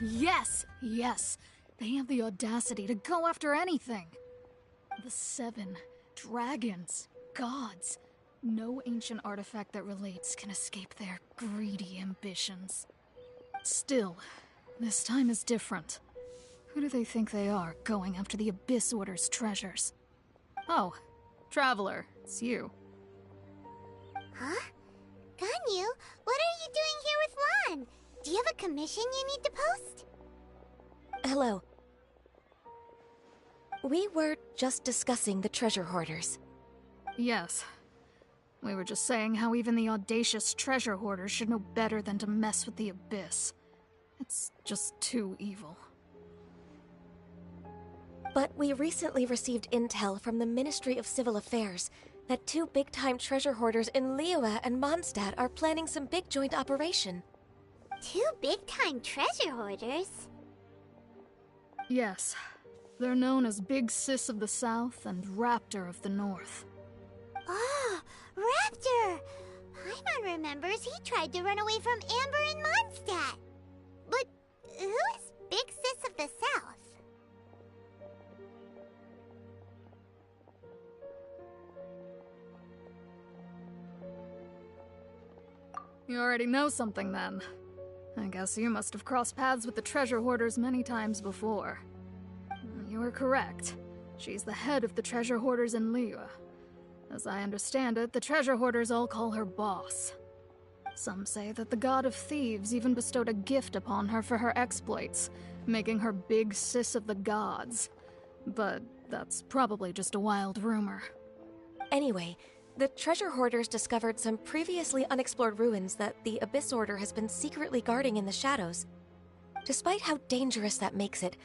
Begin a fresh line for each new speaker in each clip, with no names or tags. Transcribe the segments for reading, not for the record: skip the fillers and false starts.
Yes! Yes! They have the audacity to go after anything! The 7 dragons, gods. No ancient artifact that relates can escape their greedy ambitions. Still, this time is different. Who do they think they are, going after the Abyss Order's treasures? Oh, Traveler, it's you.
Huh? Ganyu, what are you doing here with Lan? Do you have a commission you need to post?
Hello. We were just discussing the treasure hoarders.
Yes. We were just saying how even the audacious treasure hoarders should know better than to mess with the Abyss. It's just too evil.
But we recently received intel from the Ministry of Civil Affairs that 2 big-time treasure hoarders in Liyue and Mondstadt are planning some big joint operation.
2 big-time treasure hoarders?
Yes. They're known as Big Sis of the South and Raptor of the North.
Oh, Raptor! Paimon remembers he tried to run away from Amber in Mondstadt. But who is Big Sis of the South?
You already know something then. I guess you must have crossed paths with the treasure hoarders many times before. You were correct. She's the head of the treasure hoarders in Liyue. As I understand it, the treasure hoarders all call her boss. Some say that the god of thieves even bestowed a gift upon her for her exploits, making her Big Sis of the gods. But that's probably just a wild rumor.
Anyway, the treasure hoarders discovered some previously unexplored ruins that the Abyss Order has been secretly guarding in the shadows. Despite how dangerous that makes it,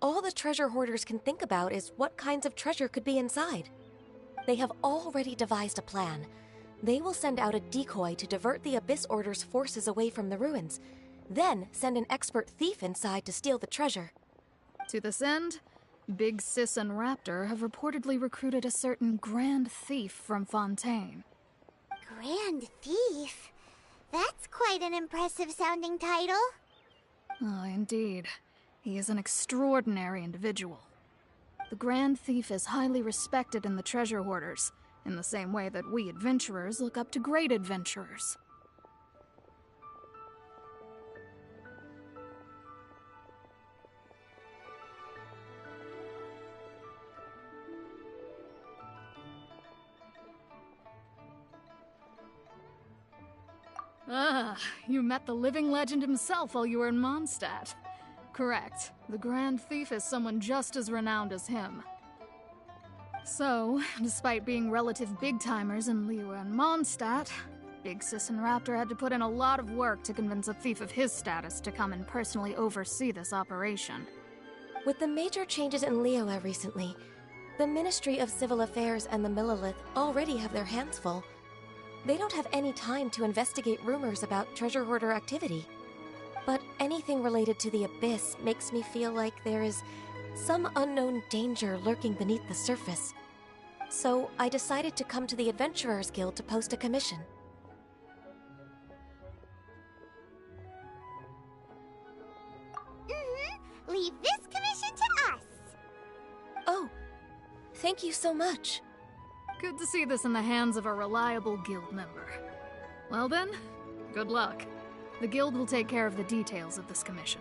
all the treasure hoarders can think about is what kinds of treasure could be inside. They have already devised a plan. They will send out a decoy to divert the Abyss Order's forces away from the ruins, then send an expert thief inside to steal the treasure.
To this end, Big Sis and Raptor have reportedly recruited a certain Grand Thief from Fontaine.
Grand Thief? That's quite an impressive sounding title.
Oh, indeed. He is an extraordinary individual. The Grand Thief is highly respected in the treasure hoarders, in the same way that we adventurers look up to great adventurers. Ah, you met the living legend himself while you were in Mondstadt. Correct. The Grand Thief is someone just as renowned as him. So, despite being relative big-timers in Liyue and Mondstadt, Big Sis and Raptor had to put in a lot of work to convince a thief of his status to come and personally oversee this operation.
With the major changes in Liyue recently, the Ministry of Civil Affairs and the Millelith already have their hands full. They don't have any time to investigate rumors about treasure hoarder activity. But anything related to the Abyss makes me feel like there is some unknown danger lurking beneath the surface. So I decided to come to the Adventurers Guild to post a commission.
Leave this commission to us.
Oh, thank you so much.
Good to see this in the hands of a reliable guild member. Well then, good luck. The guild will take care of the details of this commission.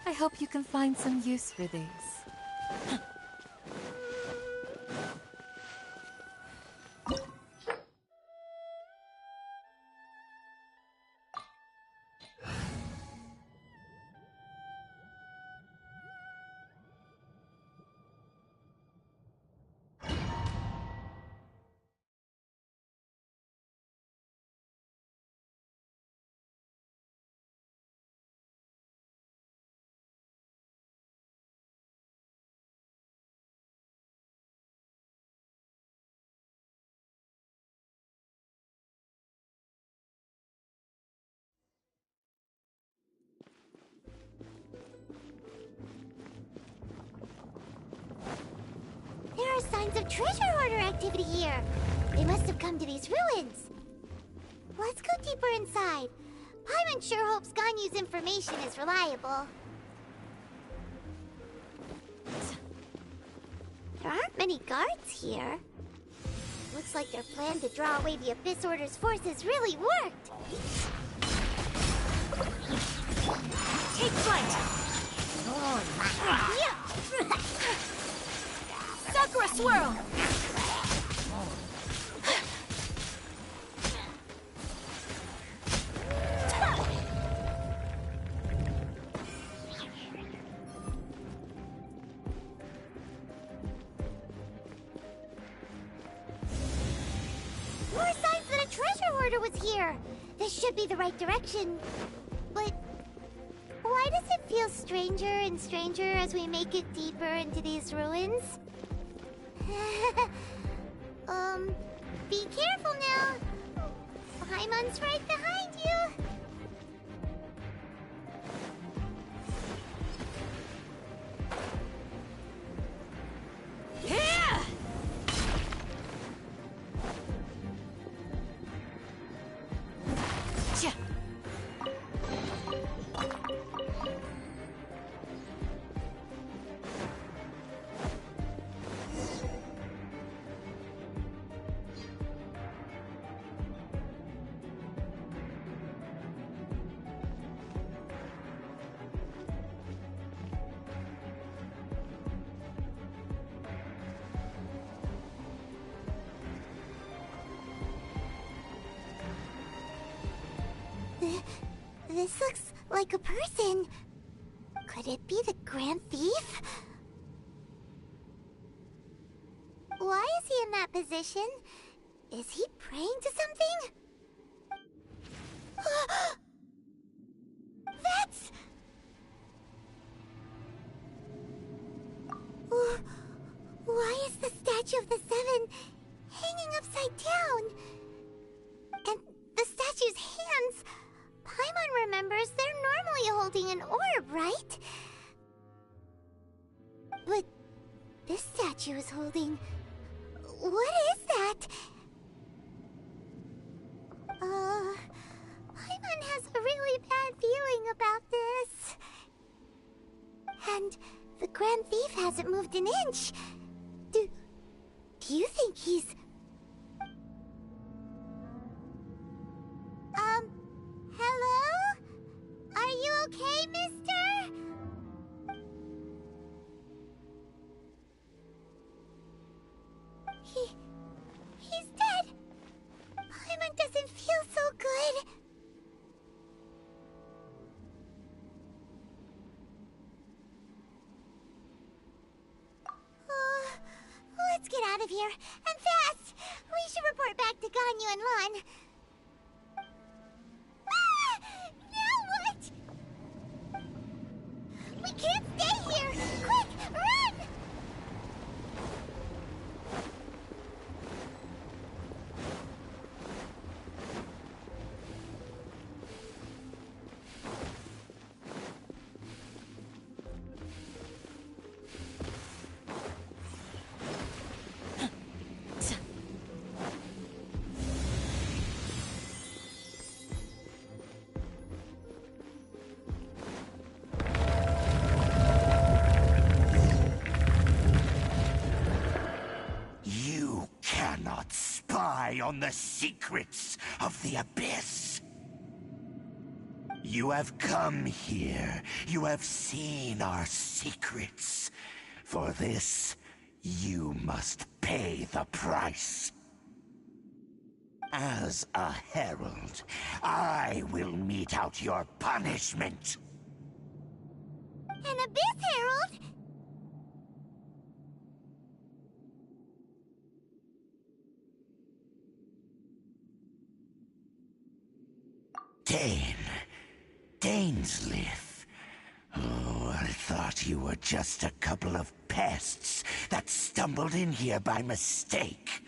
I hope you can find some use for these.
There are signs of treasure hoarder activity here. They must have come to these ruins. Let's go deeper inside. Paimon sure hopes Ganyu's information is reliable. There aren't many guards here. Looks like their plan to draw away the Abyss Order's forces really worked.
Take flight! Sakura swirl!
More signs that a treasure hoarder was here. This should be the right direction. But why does it feel stranger and stranger as we make it deeper into these ruins? Be careful now. Paimon's right behind you. This looks like a person. Could it be the Grand Thief? Why is he in that position? Is he praying to something? That's... Why is the Statue of the Seven hanging upside down? And the statue's hands... Paimon remembers they're normally holding an orb, right? But this statue is holding... What is that? Paimon has a really bad feeling about this. And the Grand Thief hasn't moved an inch. Do you think he's... Hello? Are you okay, mister? He's dead. Paimon doesn't feel so good. Let's get out of here, and fast! We should report back to Ganyu and Lon. Ah! Now what? We can't stay here! Quick, run!
On the secrets of the Abyss. You have come here. You have seen our secrets. For this, you must pay the price. As a herald, I will mete out your punishment.
An Abyss Herald?
Dainsleif. Oh, I thought you were just a couple of pests that stumbled in here by mistake.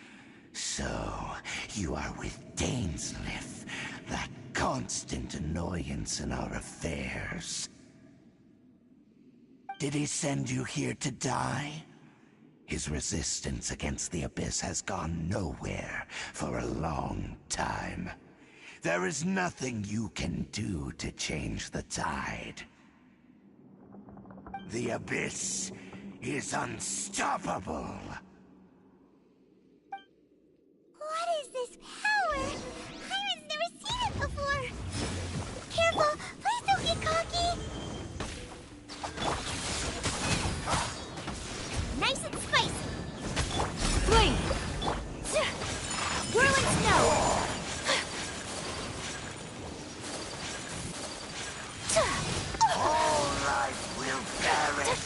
So, you are with Dainsleif, that constant annoyance in our affairs. Did he send you here to die? His resistance against the Abyss has gone nowhere for a long time. There is nothing you can do to change the tide. The Abyss is unstoppable.
What is this power? Iron's never seen it before. Careful, please don't get cocky. Nice and spicy. Flame. Whirling snow.
All life will perish.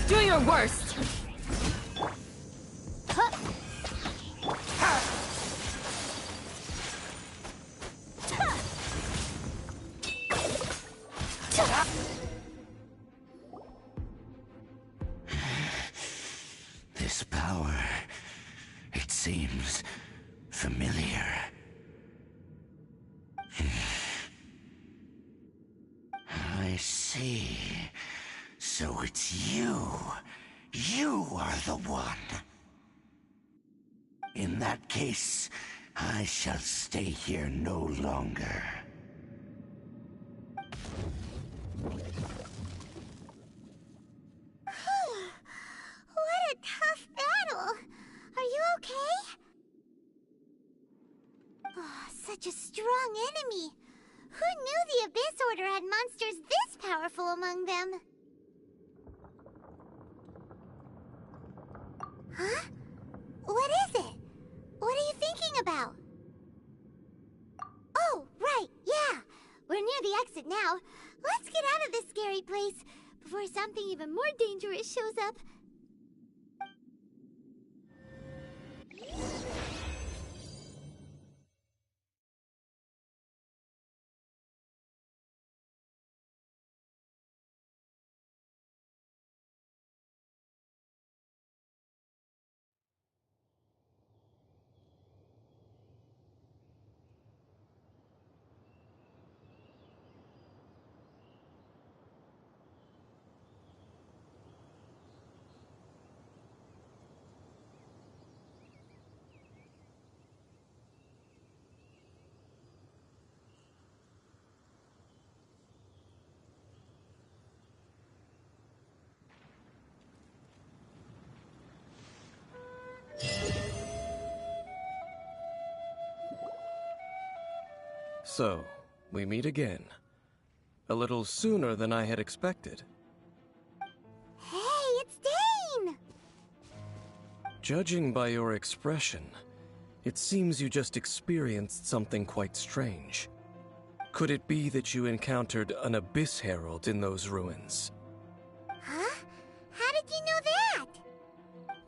Do your worst!
This power, it seems familiar. I see. So it's you. You are the one. In that case, I shall stay here no longer.
What a tough battle. Are you okay? Oh, such a strong enemy. Who knew the Abyss Order had monsters this powerful among them? Huh? What is it? What are you thinking about? Oh, right, yeah. We're near the exit now. Let's get out of this scary place before something even more dangerous shows up.
So, we meet again. A little sooner than I had expected.
Hey, it's Dane!
Judging by your expression, it seems you just experienced something quite strange. Could it be that you encountered an Abyss Herald in those ruins?
Huh? How did you know that?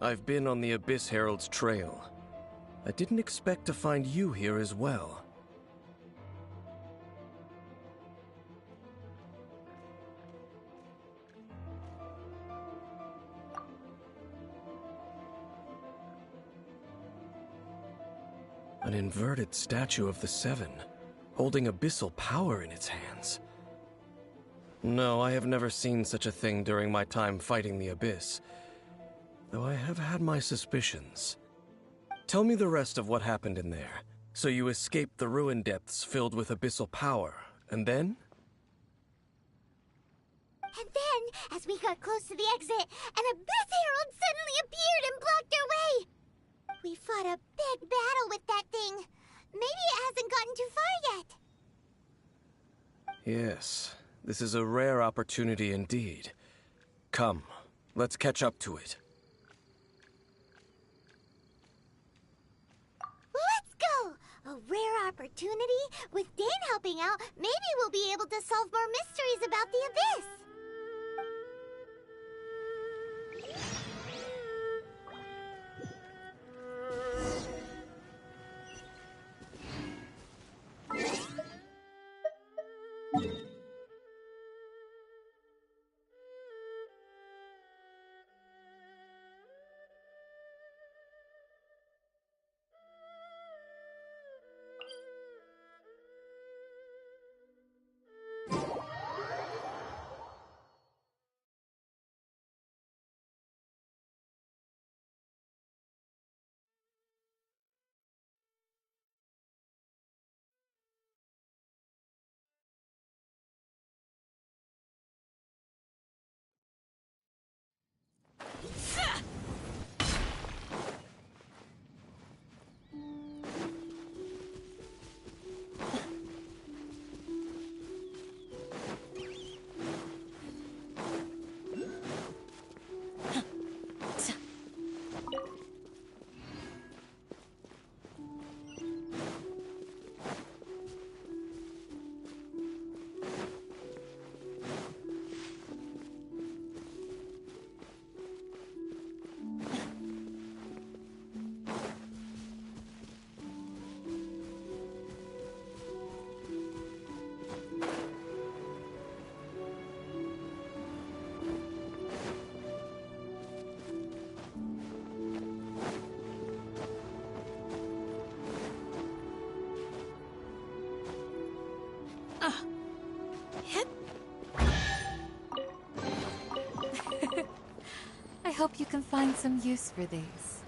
I've been on the Abyss Herald's trail. I didn't expect to find you here as well. An inverted statue of the Seven, holding abyssal power in its hands. No, I have never seen such a thing during my time fighting the Abyss, though I have had my suspicions. Tell me the rest of what happened in there. So you escaped the ruin depths filled with abyssal power, and then?
And then, as we got close to the exit, an Abyss Herald suddenly appeared and blocked our way! We fought a big battle with that thing. Maybe it hasn't gotten too far yet.
Yes, this is a rare opportunity indeed. Come, let's catch up to it.
Let's go! A rare opportunity? With Dane helping out, maybe we'll be able to solve more mysteries about the Abyss!
I hope you can find some use for these.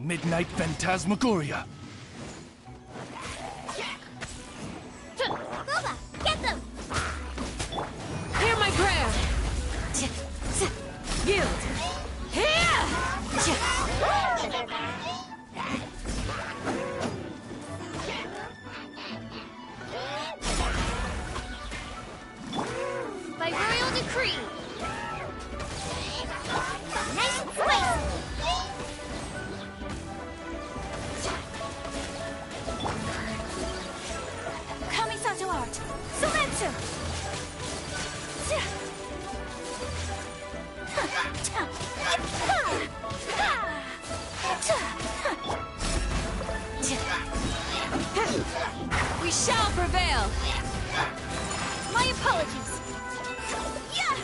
Midnight Phantasmagoria.
Boba, get them!
Hear my prayer! Yield! Here!
by royal decree. Nice and spicy. Kamisato art. Soretsu.
We shall prevail!
My apologies. Yeah.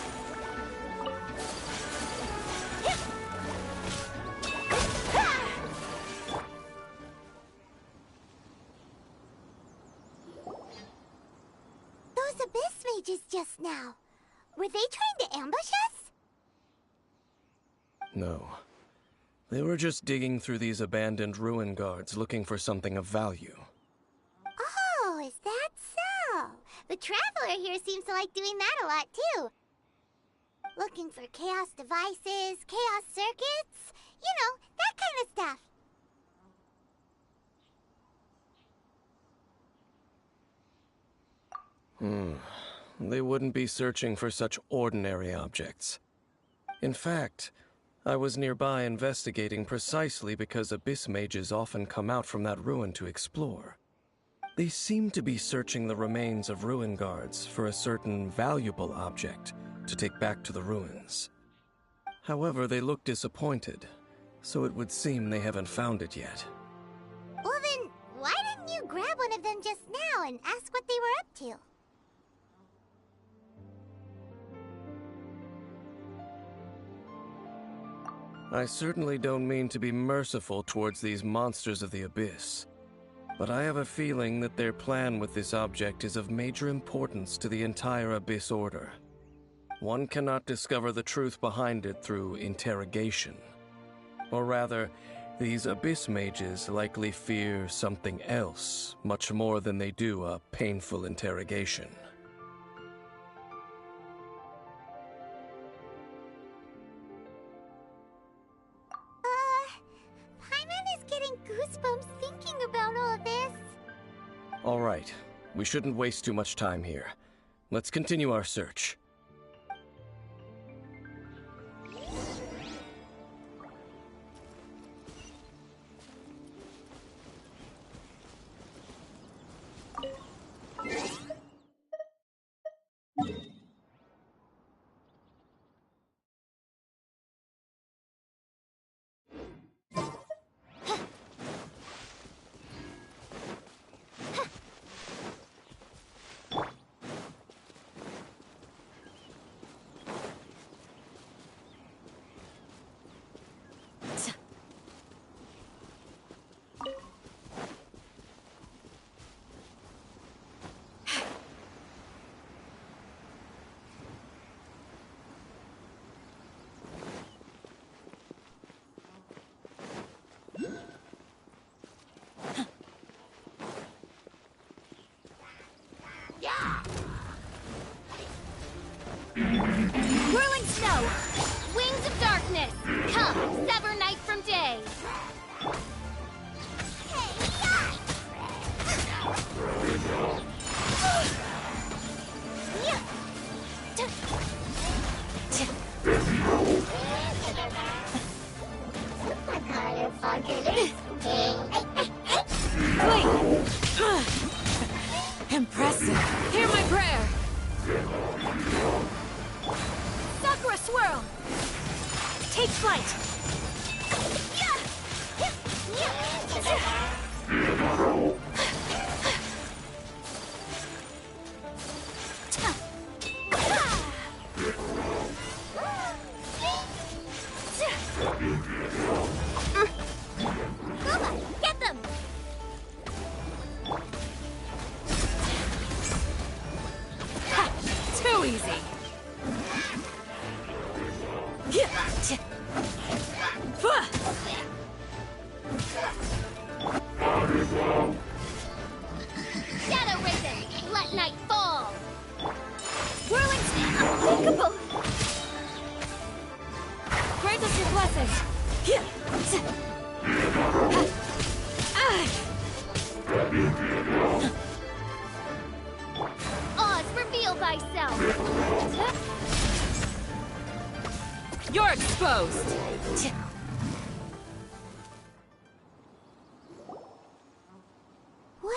Those abyss mages just now. Were they trying to ambush us?
No. They were just digging through these abandoned ruin guards looking for something of value.
Oh, is that so? The Traveler here seems to like doing that a lot, too. Looking for chaos devices, chaos circuits, you know, that kind of stuff.
They wouldn't be searching for such ordinary objects. In fact, I was nearby investigating precisely because abyss mages often come out from that ruin to explore. They seem to be searching the remains of ruin guards for a certain valuable object to take back to the ruins. However, they look disappointed, so it would seem they haven't found it yet.
Well then, why didn't you grab one of them just now and ask what they were up to?
I certainly don't mean to be merciful towards these monsters of the abyss, but I have a feeling that their plan with this object is of major importance to the entire Abyss Order. One cannot discover the truth behind it through interrogation. Or rather, these abyss mages likely fear something else, much more than they do a painful interrogation.
Paimon is getting goosebumps thinking about all this.
All right, we shouldn't waste too much time here. Let's continue our search.
Whirling snow! Wings of darkness! Come, sever night from day!
Impressive. Hear my prayer.
Sakura swirl! Take flight! Get them!
Too easy.
Shadow Raven, let night fall! Whirling unthinkable!
Grant us your blessings.
Oz revealed by thyself!
You're exposed!
Wow!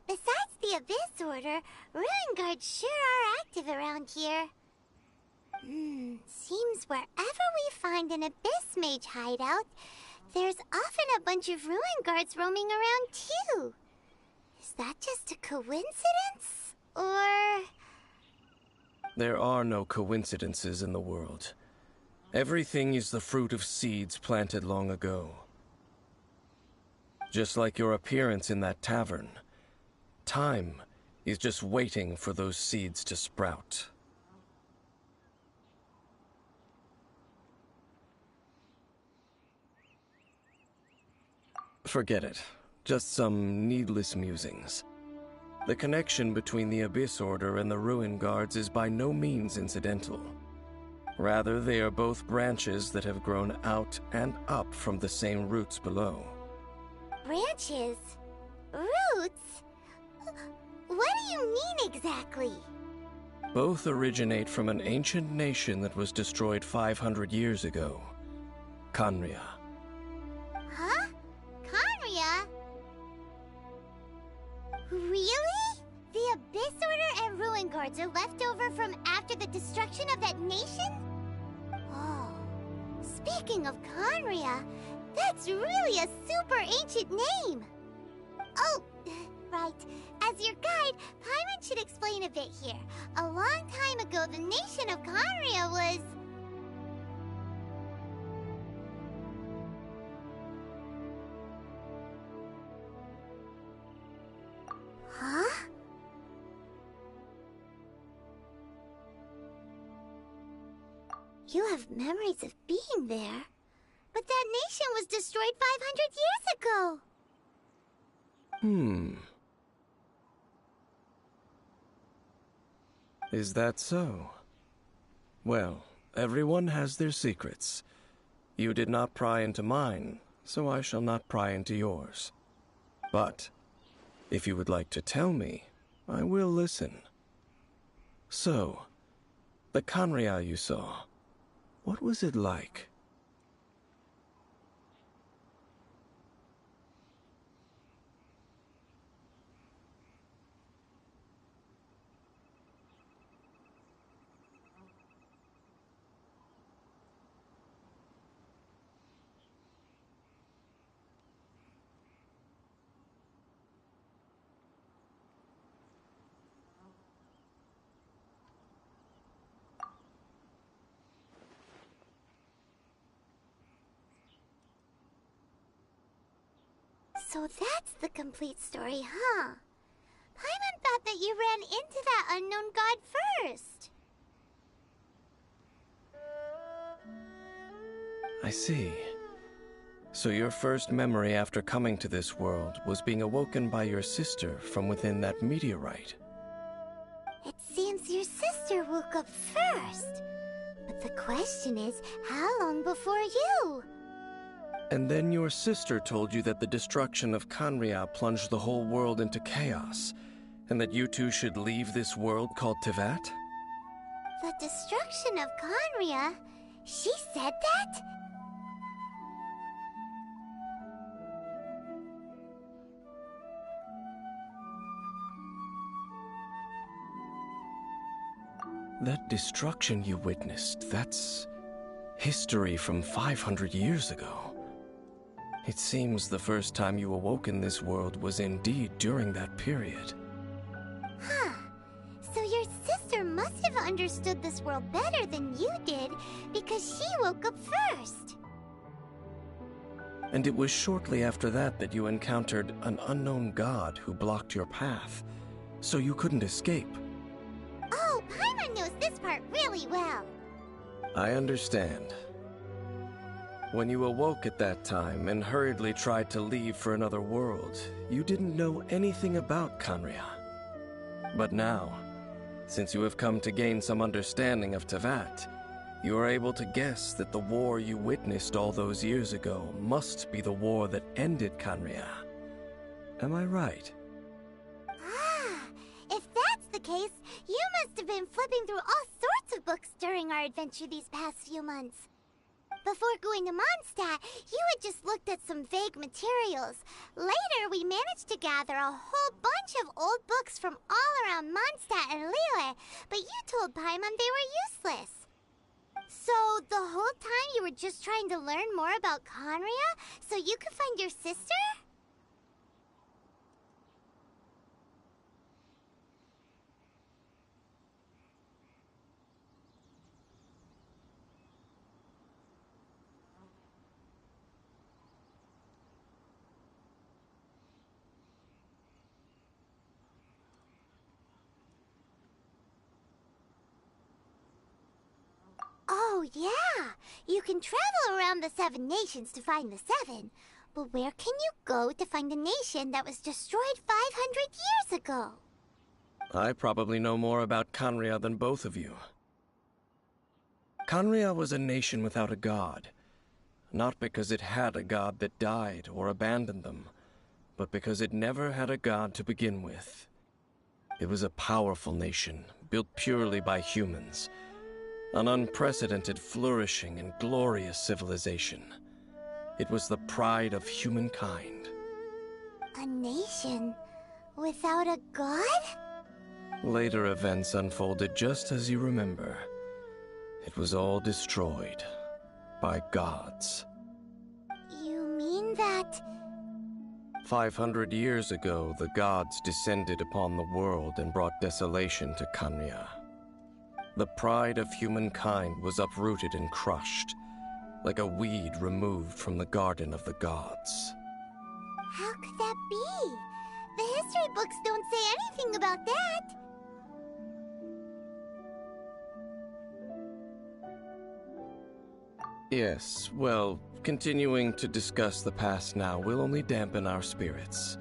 Besides the Abyss Order, Ruin Guards sure are active around here. Seems wherever we find an Abyss Mage hideout, there's often a bunch of Ruin Guards roaming around too. Is that just a coincidence? Or...
There are no coincidences in the world. Everything is the fruit of seeds planted long ago. Just like your appearance in that tavern, time is just waiting for those seeds to sprout. Forget it. Just some needless musings. The connection between the Abyss Order and the Ruin Guards is by no means incidental. Rather, they are both branches that have grown out and up from the same roots below.
Branches? Roots? What do you mean exactly?
Both originate from an ancient nation that was destroyed 500 years ago. Khaenri'ah.
Huh? Khaenri'ah? Really? The Abyss Order and Ruin Guards are left over from after the destruction of that nation? Oh, speaking of Khaenri'ah, that's really a super ancient name! Oh, right. As your guide, Paimon should explain a bit here. A long time ago, the nation of Khaenri'ah was... Huh? You have memories of being there. But that nation was destroyed 500 years ago!
Is that so? Well, everyone has their secrets. You did not pry into mine, so I shall not pry into yours. But, if you would like to tell me, I will listen. So, the Khaenri'ah you saw, what was it like?
So that's the complete story, huh? Paimon thought that you ran into that unknown god first.
I see. So your first memory after coming to this world was being awoken by your sister from within that meteorite.
It seems your sister woke up first. But the question is, how long before you?
And then your sister told you that the destruction of Khaenri'ah plunged the whole world into chaos, and that you two should leave this world called Teyvat?
The destruction of Khaenri'ah? She said that?
That destruction you witnessed, that's history from 500 years ago. It seems the first time you awoke in this world was indeed during that period.
Huh. So your sister must have understood this world better than you did, because she woke up first.
And it was shortly after that that you encountered an unknown god who blocked your path, so you couldn't escape.
Oh, Paimon knows this part really well.
I understand. When you awoke at that time and hurriedly tried to leave for another world, you didn't know anything about Khaenri'ah. But now, since you have come to gain some understanding of Teyvat, you are able to guess that the war you witnessed all those years ago must be the war that ended Khaenri'ah. Am I right?
Ah, if that's the case, you must have been flipping through all sorts of books during our adventure these past few months. Before going to Mondstadt, you had just looked at some vague materials. Later, we managed to gather a whole bunch of old books from all around Mondstadt and Liyue, but you told Paimon they were useless. So, the whole time you were just trying to learn more about Conria so you could find your sister? Oh, yeah! You can travel around the 7 nations to find the 7. But where can you go to find a nation that was destroyed 500 years ago?
I probably know more about Conria than both of you. Conria was a nation without a god. Not because it had a god that died or abandoned them, but because it never had a god to begin with. It was a powerful nation, built purely by humans. An unprecedented, flourishing, and glorious civilization. It was the pride of humankind.
A nation without a god?
Later events unfolded just as you remember. It was all destroyed by gods.
You mean that...
500 years ago, the gods descended upon the world and brought desolation to Conria. The pride of humankind was uprooted and crushed, like a weed removed from the garden of the gods.
How could that be? The history books don't say anything about that.
Yes, well, continuing to discuss the past now will only dampen our spirits.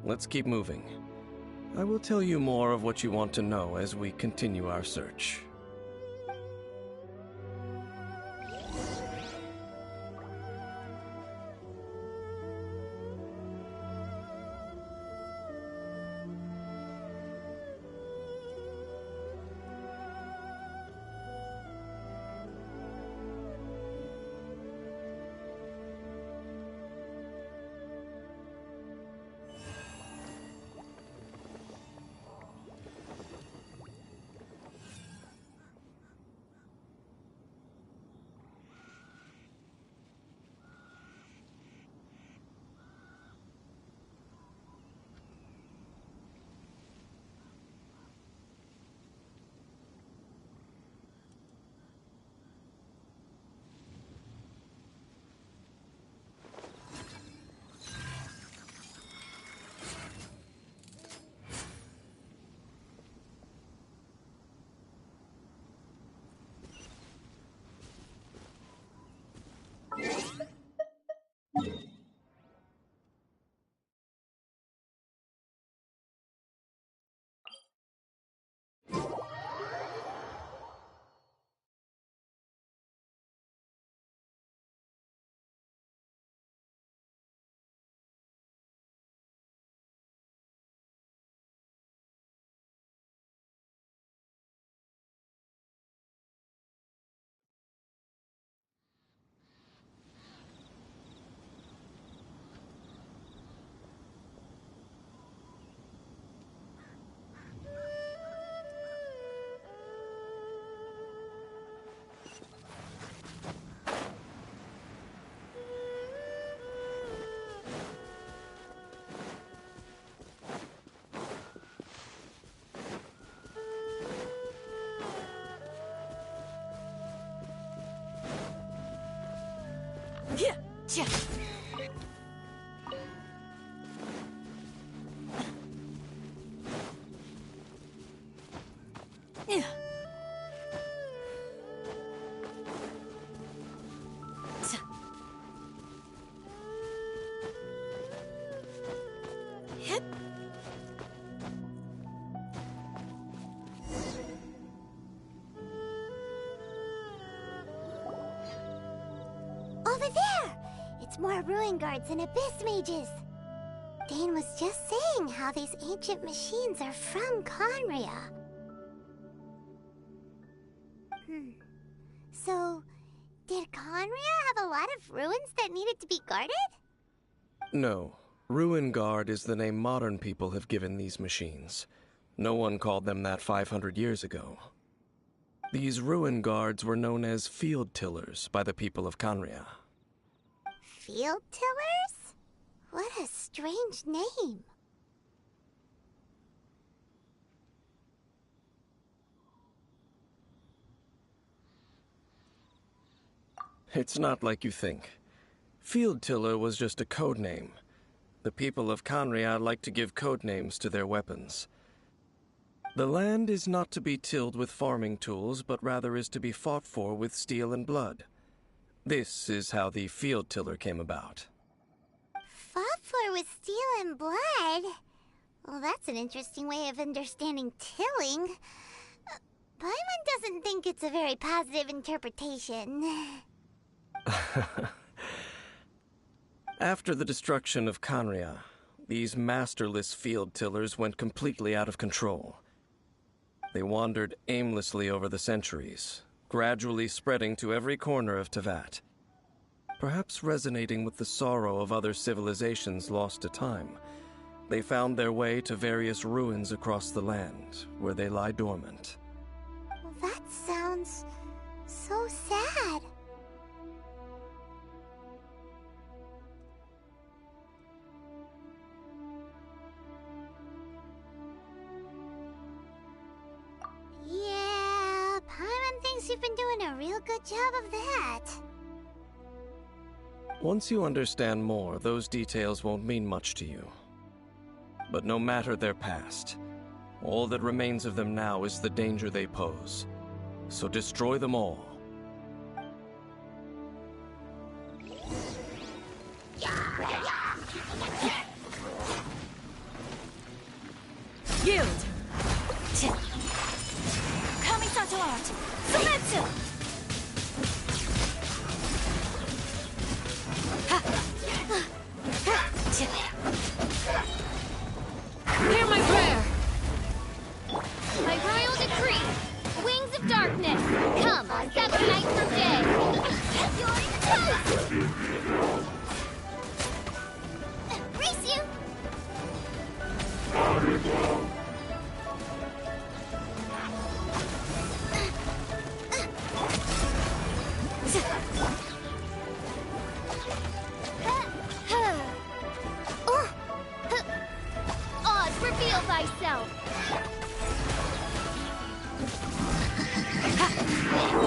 Let's keep moving. I will tell you more of what you want to know as we continue our search.
Yeah.
over there! It's more ruin guards and abyss mages. Dane was just saying how these ancient machines are from Conria. So, did Conria have a lot of ruins that needed to be guarded?
No. Ruin Guard is the name modern people have given these machines. No one called them that 500 years ago. These Ruin Guards were known as Field Tillers by the people of Conria.
Field Tillers? What a strange name.
It's not like you think. Field Tiller was just a code name. The people of Conria like to give code names to their weapons. The land is not to be tilled with farming tools, but rather is to be fought for with steel and blood. This is how the Field Tiller came about.
Fought for with steel and blood? Well, that's an interesting way of understanding tilling. Paimon doesn't think it's a very positive interpretation.
After the destruction of Conria, these masterless field tillers went completely out of control. They wandered aimlessly over the centuries, gradually spreading to every corner of Teyvat. Perhaps resonating with the sorrow of other civilizations lost to time, they found their way to various ruins across the land, where they lie dormant.
That sounds so sad. Yeah, Paimon thinks you've been doing a real good job of that.
Once you understand more, those details won't mean much to you. But no matter their past, all that remains of them now is the danger they pose. So destroy them all.
Yield! Kamisato art! Sumetsu! Hear my prayer!
By royal decree, wings of darkness, come, sever night from day. You're toast! Race you! Oz, reveal thyself!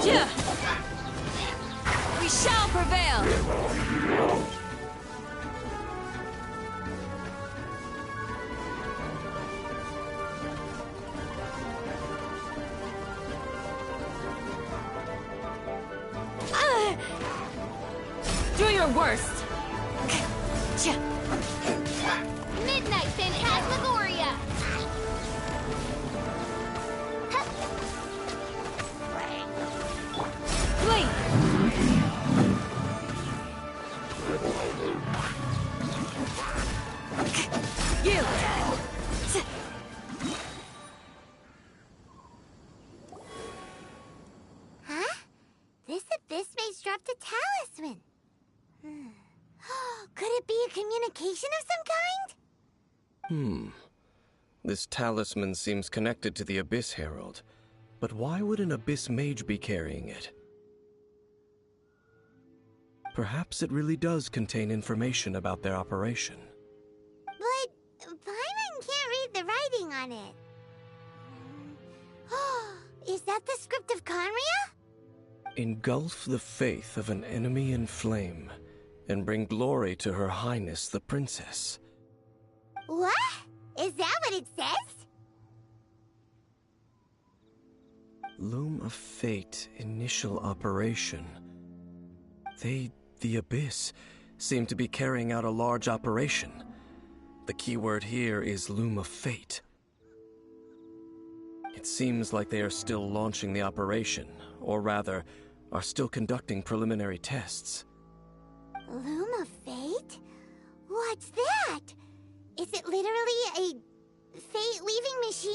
Yeah! We shall prevail! Do your worst!
Midnight Phantasmagoria!
Flee! Yield!
Huh? This abyss maze dropped a talisman. Could it be a communication of some kind?
This talisman seems connected to the Abyss Herald. But why would an Abyss Mage be carrying it? Perhaps it really does contain information about their operation.
But Paimon can't read the writing on it. Is that the script of Conria?
Engulf the faith of an enemy in flame, and bring glory to Her Highness the Princess.
What? Is that what it says?
Loom of Fate, initial operation. They, the Abyss, seem to be carrying out a large operation. The keyword here is Loom of Fate. It seems like they are still launching the operation, or rather, are still conducting preliminary tests.
Loom of Fate? What's that? Is it literally a fate-weaving machine?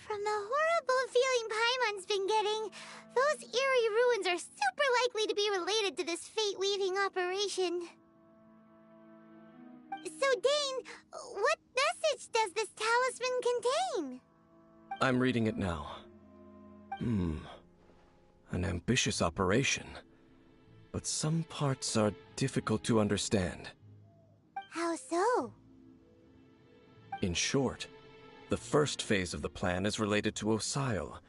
From the horrible feeling Paimon's been getting, those eerie ruins are super likely to be related to this fate-weaving operation. So, Dane, what message does this talisman contain?
I'm reading it now. An ambitious operation. But some parts are difficult to understand.
How so?
In short, the first phase of the plan is related to Osile,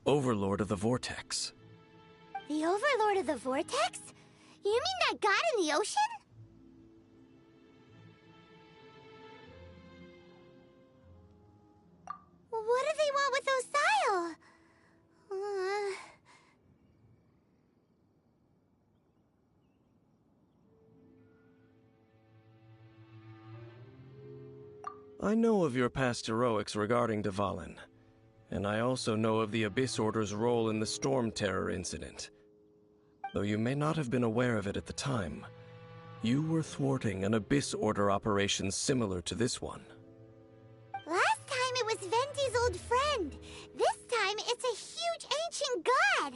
Overlord of the Vortex.
The Overlord of the Vortex? You mean that god in the ocean? What do they want with Osile?
I know of your past heroics regarding Dvalin, and I also know of the Abyss Order's role in the Storm Terror incident. Though you may not have been aware of it at the time, you were thwarting an Abyss Order operation similar to this one.
Last time it was Venti's old friend. This time it's a huge ancient god.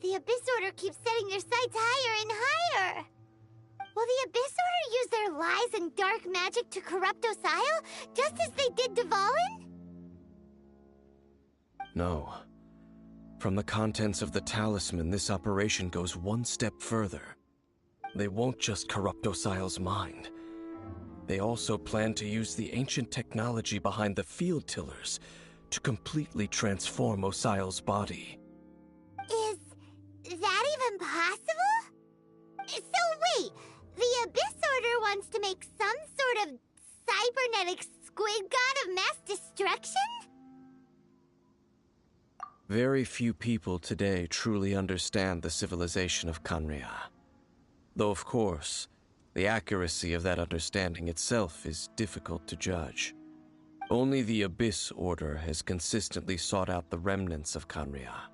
The Abyss Order keeps setting their sights higher and higher. Will the Abyss Order use their lies and dark magic to corrupt Osile, just as they did Dvalin?
No. From the contents of the talisman, this operation goes one step further. They won't just corrupt Osile's mind. They also plan to use the ancient technology behind the field tillers to completely transform Osile's body.
Is that even possible? So wait, the Abyss Order wants to make some sort of cybernetic squid god of mass destruction?
Very few people today truly understand the civilization of Khaenri'ah. Though of course, the accuracy of that understanding itself is difficult to judge. Only the Abyss Order has consistently sought out the remnants of Khaenri'ah.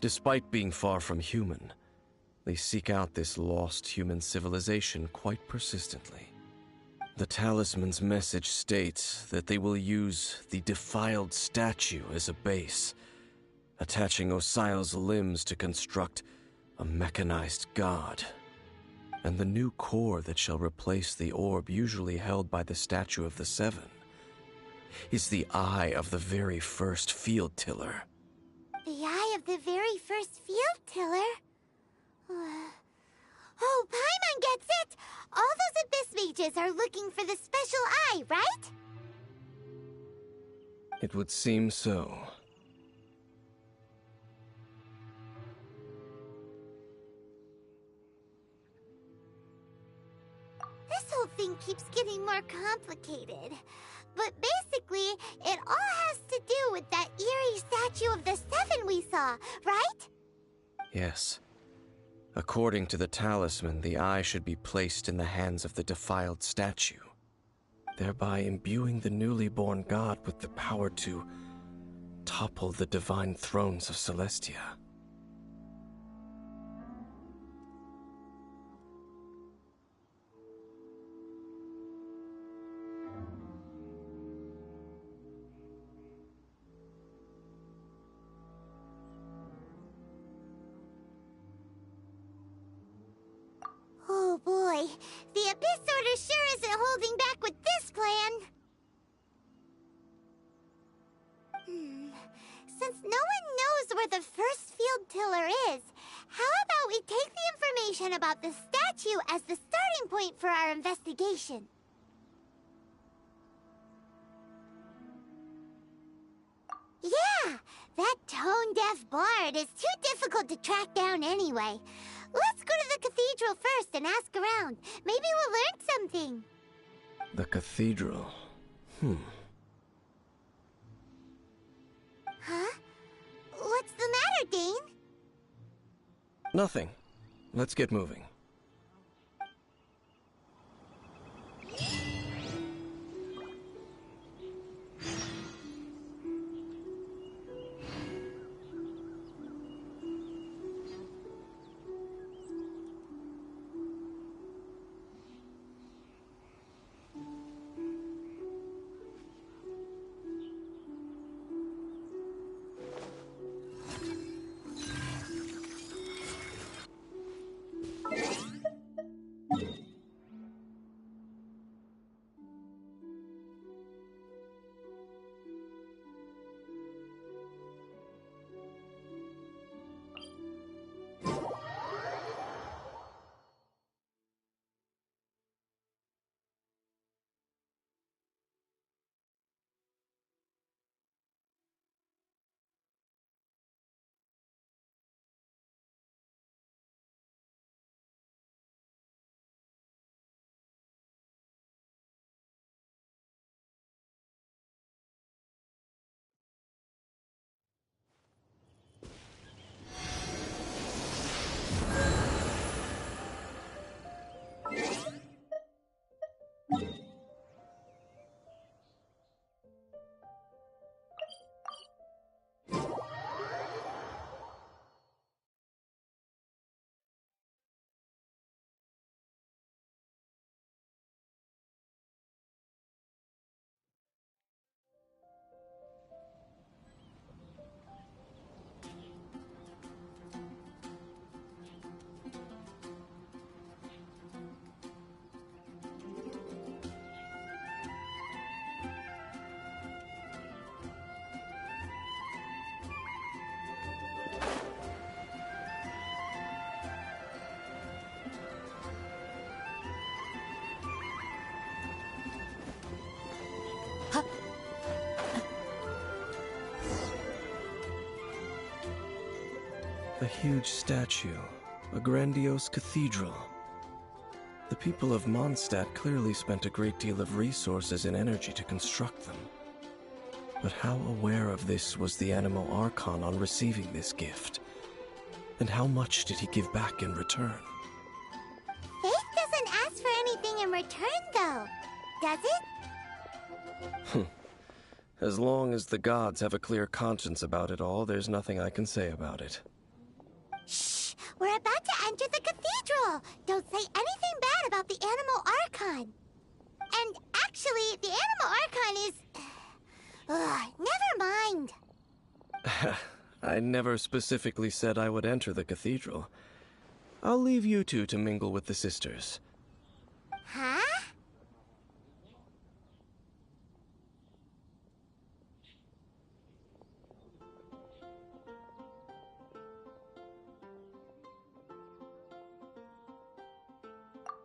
Despite being far from human, they seek out this lost human civilization quite persistently. The talisman's message states that they will use the defiled statue as a base, attaching Osile's limbs to construct a mechanized god. And the new core that shall replace the orb usually held by the Statue of the Seven is the eye of the very first field tiller.
The eye of the very first field tiller? Oh, Paimon gets it! All those Abyss mages are looking for the special eye, right?
It would seem so.
This whole thing keeps getting more complicated. But basically, it all has to do with that eerie Statue of the Seven we saw, right?
Yes. According to the talisman, the eye should be placed in the hands of the defiled statue, thereby imbuing the newly born god with the power to topple the divine thrones of Celestia.
Oh boy, the Abyss Order sure isn't holding back with this plan. Since no one knows where the first field tiller is, how about we take the information about the statue as the starting point for our investigation? Yeah, that tone-deaf bard is too difficult to track down anyway. Let's go to the cathedral first and ask around. Maybe we'll learn something.
The cathedral.
Huh? What's the matter, Dane?
Nothing. Let's get moving. A huge statue, a grandiose cathedral. The people of Mondstadt clearly spent a great deal of resources and energy to construct them. But how aware of this was the Animo Archon on receiving this gift? And how much did he give back in return?
Faith doesn't ask for anything in return, though, does it?
As long as the gods have a clear conscience about it all, there's nothing I can say about it.
Shh! We're about to enter the cathedral! Don't say anything bad about the Animo Archon! And actually, the Animo Archon is... never mind!
I never specifically said I would enter the cathedral. I'll leave you two to mingle with the sisters.
Huh?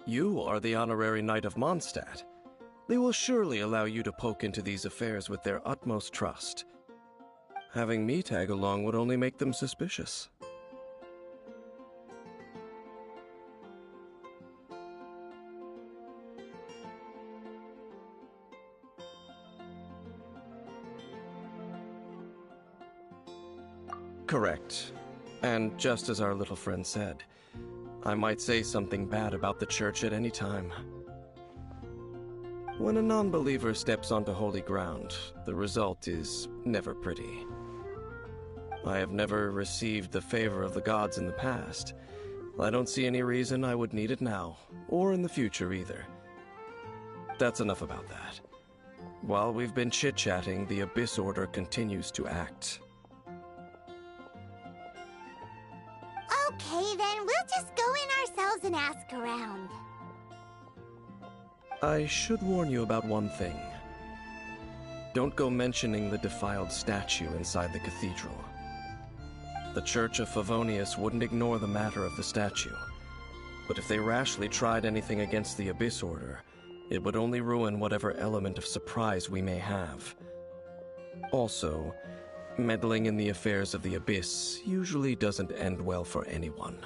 You are the honorary Knight of Mondstadt. They will surely allow you to poke into these affairs with their utmost trust. Having me tag along would only make them suspicious. Correct. And just as our little friend said, I might say something bad about the church at any time. When a non-believer steps onto holy ground, the result is never pretty. I have never received the favor of the gods in the past. I don't see any reason I would need it now, or in the future either. That's enough about that. While we've been chit-chatting, the Abyss Order continues to act.
Okay, then we'll just go in ourselves and ask around.
I should warn you about one thing. Don't go mentioning the defiled statue inside the cathedral. The Church of Favonius wouldn't ignore the matter of the statue. But if they rashly tried anything against the Abyss Order, it would only ruin whatever element of surprise we may have. Also, meddling in the affairs of the Abyss usually doesn't end well for anyone.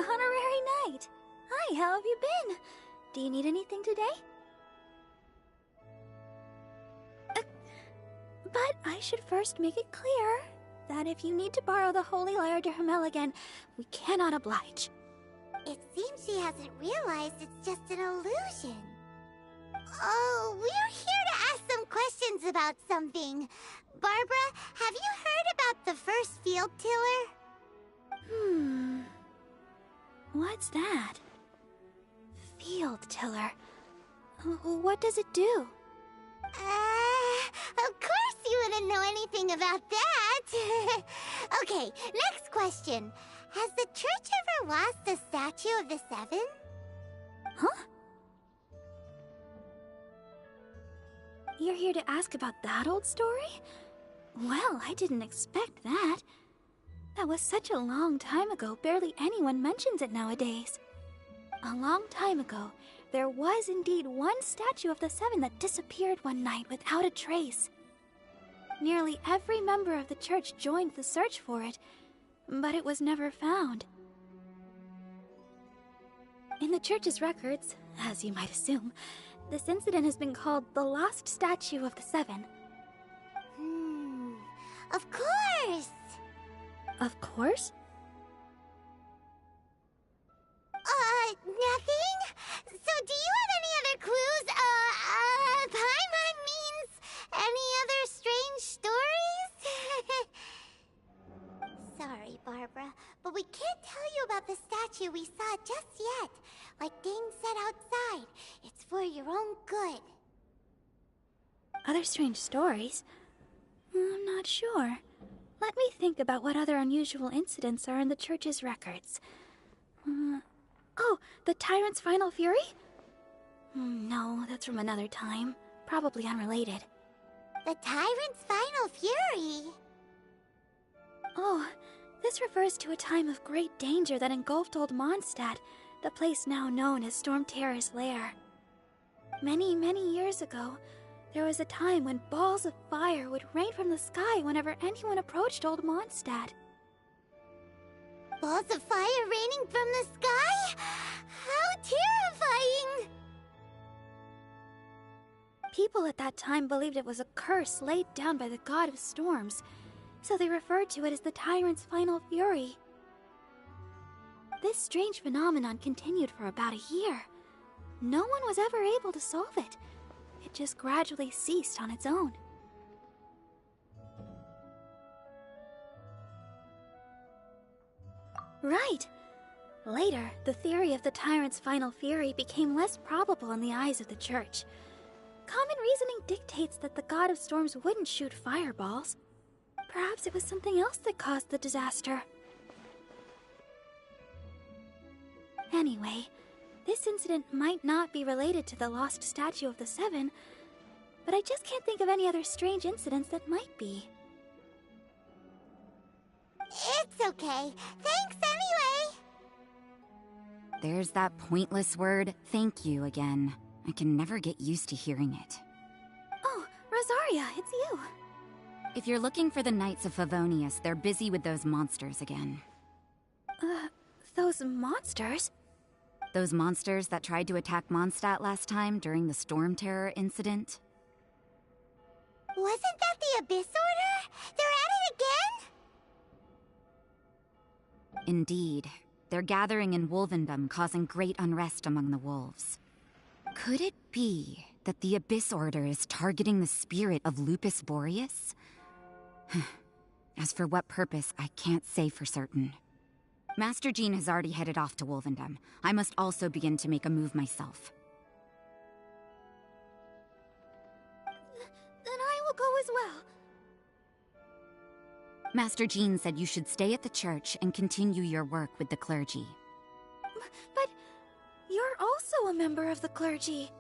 Honorary Knight! Hi, how have you been? Do you need anything today? But I should first make it clear that if you need to borrow the Holy Lyre to Hermel again, we cannot oblige. It seems she hasn't realized it's just an illusion. Oh, we're here to ask some questions about something. Barbara, have you heard about the first field tiller? What's that? Field tiller. What does it do? Of course you wouldn't know anything about that. Okay, next question. Has the church ever lost a statue of the Seven? Huh? You're here to ask about that old story? Well, I didn't expect that. That was such a long time ago, barely anyone mentions it nowadays. A long time ago, there was indeed one statue of the Seven that disappeared one night without a trace. Nearly every member of the church joined the search for it, but it was never found. In the church's records, as you might assume, this incident has been called the Lost Statue of the Seven. Of course! Of course? Nothing? So do you have any other clues? Paimon means any other statue we saw just yet. Like Dane said outside, it's for your own good.
Other strange stories? I'm not sure. Let me think about what other unusual incidents are in the church's records. Oh, the Tyrant's Final Fury? No, that's from another time. Probably unrelated.
The Tyrant's Final Fury?
Oh, this refers to a time of great danger that engulfed Old Mondstadt, the place now known as Storm Terror's lair. Many, many years ago, there was a time when balls of fire would rain from the sky whenever anyone approached Old Mondstadt.
Balls of fire raining from the sky? How terrifying!
People at that time believed it was a curse laid down by the god of storms, so they referred to it as the Tyrant's Final Fury. This strange phenomenon continued for about a year. No one was ever able to solve it. It just gradually ceased on its own. Right. Later, the theory of the Tyrant's Final Fury became less probable in the eyes of the Church. Common reasoning dictates that the god of storms wouldn't shoot fireballs. Perhaps it was something else that caused the disaster. Anyway, this incident might not be related to the lost statue of the Seven, but I just can't think of any other strange incidents that might be.
It's okay. Thanks anyway!
There's that pointless word, thank you, again. I can never get used to hearing it.
Oh, Rosaria, it's you.
If you're looking for the Knights of Favonius, they're busy with those monsters again.
Those monsters?
Those monsters that tried to attack Mondstadt last time during the Storm Terror incident?
Wasn't that the Abyss Order? They're at it again?
Indeed. They're gathering in Wolvendom, causing great unrest among the wolves. Could it be that the Abyss Order is targeting the spirit of Lupus Boreas? As for what purpose, I can't say for certain. Master Jean has already headed off to Wolvendom. I must also begin to make a move myself.
Then I will go as well.
Master Jean said you should stay at the church and continue your work with the clergy.
But you're also a member of the clergy.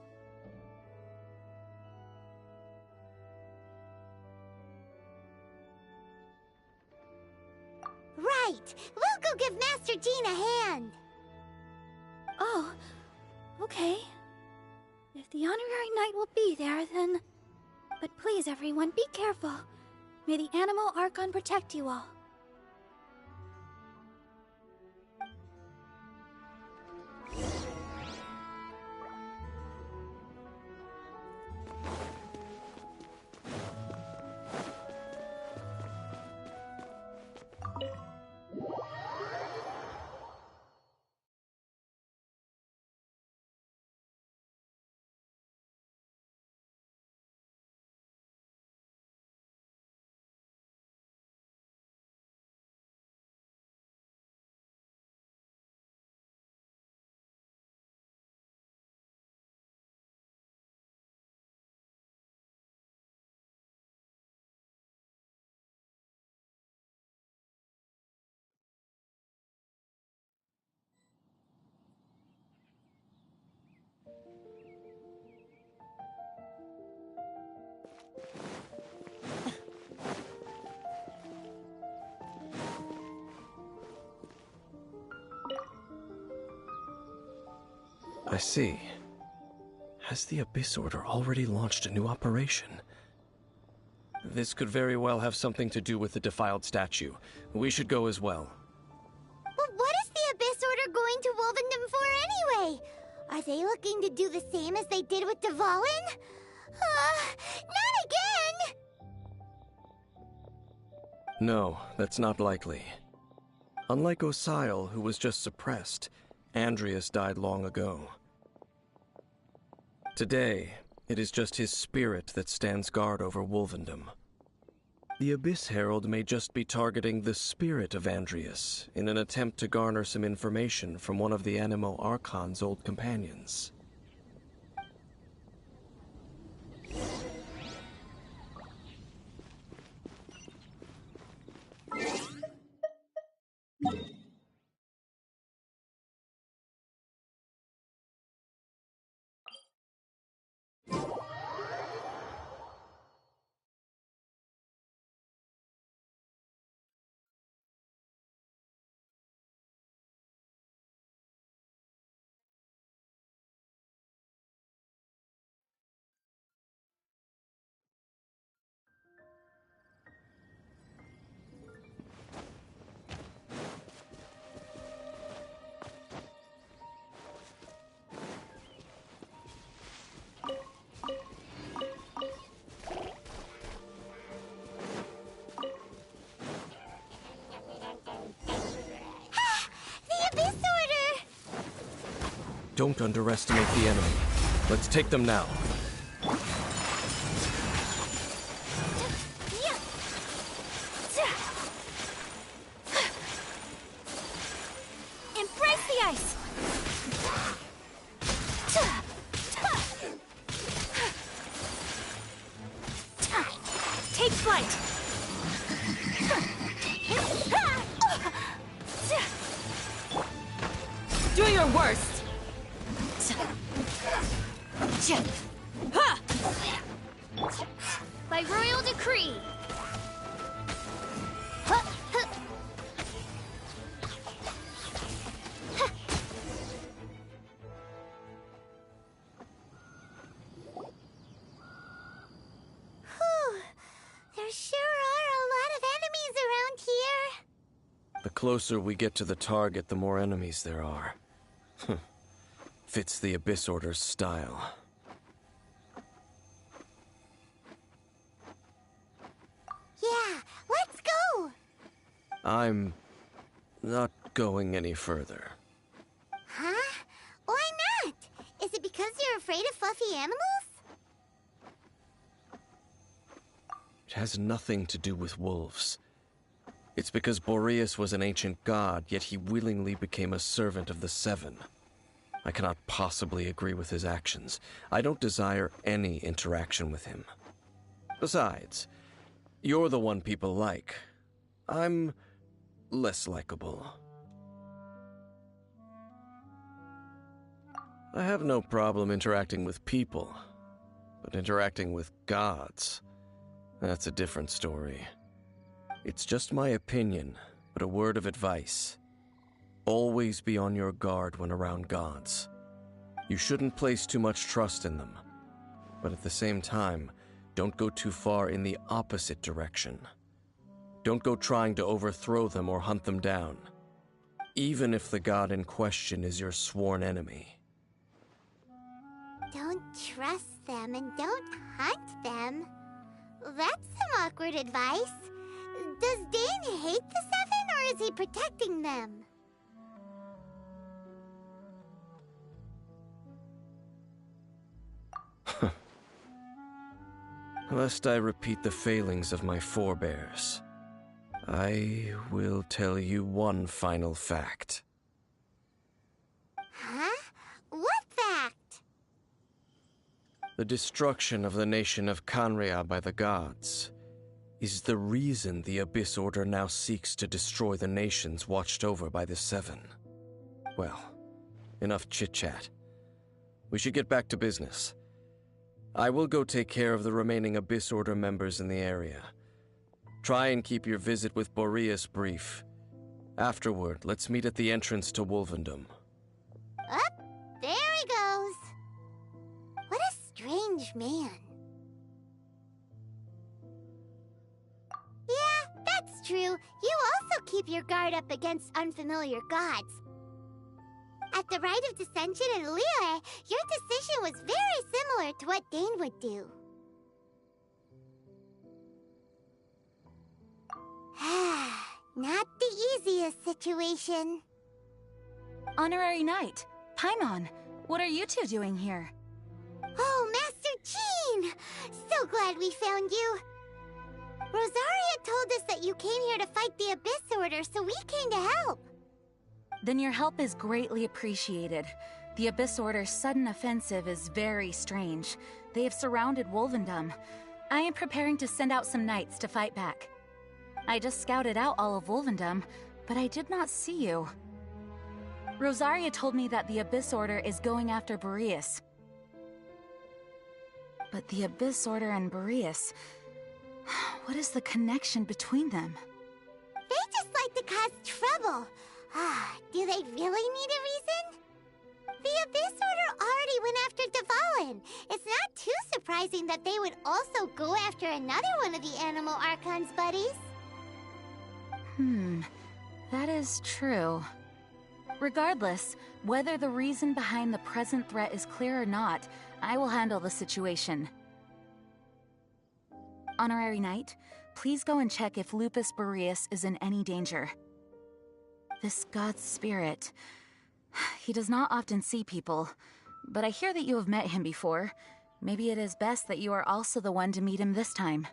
Right! We'll go give Master Jean a hand!
Oh, okay. If the honorary knight will be there, then... But please, everyone, be careful. May the Animal Archon protect you all.
I see. Has the Abyss Order already launched a new operation? This could very well have something to do with the defiled statue. We should go as well.
But what is the Abyss Order going to Wolvendom for anyway? Are they looking to do the same as they did with Dvalin? Not again!
No, that's not likely. Unlike Osile, who was just suppressed, Andreas died long ago. Today, it is just his spirit that stands guard over Wolvendom. The Abyss Herald may just be targeting the spirit of Andreas in an attempt to garner some information from one of the Animo Archon's old companions. Don't underestimate the enemy. Let's take them now.
Embrace the ice! Take flight! Do your worst! By royal decree!
There sure are a lot of enemies around here.
The closer we get to the target, the more enemies there are. Fits the Abyss Order's style.
Yeah, let's go!
I'm not going any further.
Huh? Why not? Is it because you're afraid of fluffy animals?
It has nothing to do with wolves. It's because Boreas was an ancient god, yet he willingly became a servant of the Seven. I cannot possibly agree with his actions. I don't desire any interaction with him. Besides, you're the one people like. I'm less likable. I have no problem interacting with people, but interacting with gods, that's a different story. It's just my opinion, but a word of advice. Always be on your guard when around gods. You shouldn't place too much trust in them, but at the same time, don't go too far in the opposite direction. Don't go trying to overthrow them or hunt them down, even if the god in question is your sworn enemy.
Don't trust them and don't hunt them. That's some awkward advice. Does Dane hate the Seven, or is he protecting them?
Lest I repeat the failings of my forebears, I will tell you one final fact.
Huh? What fact?
The destruction of the nation of Canria by the gods is the reason the Abyss Order now seeks to destroy the nations watched over by the Seven. Well, enough chit-chat. We should get back to business. I will go take care of the remaining Abyss Order members in the area. Try and keep your visit with Boreas brief. Afterward, let's meet at the entrance to Wolvendom.
Up, there he goes. What a strange man. Yeah, that's true. You also keep your guard up against unfamiliar gods. At the Rite of Dissension in Liyue, your decision was very similar to what Dane would do. Not the easiest situation.
Honorary Knight, Paimon, what are you two doing here?
Oh, Master Jean! So glad we found you. Rosaria told us that you came here to fight the Abyss Order, so we came to help.
Then your help is greatly appreciated. The Abyss Order's sudden offensive is very strange. They have surrounded Wolvendom. I am preparing to send out some knights to fight back. I just scouted out all of Wolvendom, but I did not see you. Rosaria told me that the Abyss Order is going after Boreas. But the Abyss Order and Boreas... what is the connection between them?
They just like to cause trouble. Do they really need a reason? The Abyss Order already went after Dvalin. It's not too surprising that they would also go after another one of the Animal Archon's buddies.
That is true. Regardless, whether the reason behind the present threat is clear or not, I will handle the situation. Honorary Knight, please go and check if Lupus Boreas is in any danger. This god's spirit... he does not often see people, but I hear that you have met him before. Maybe it is best that you are also the one to meet him this time.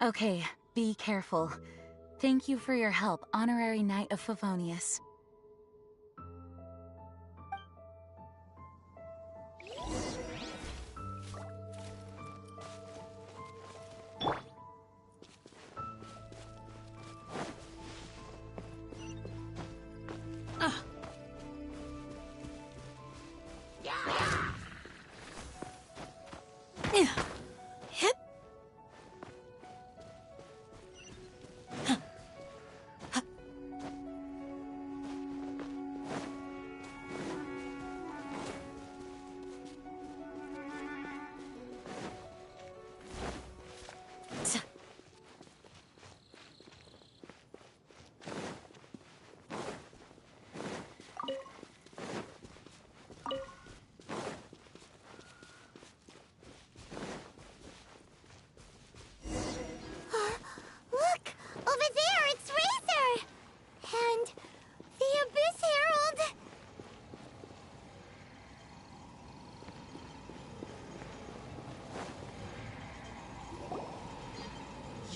Okay, be careful. Thank you for your help, Honorary Knight of Favonius.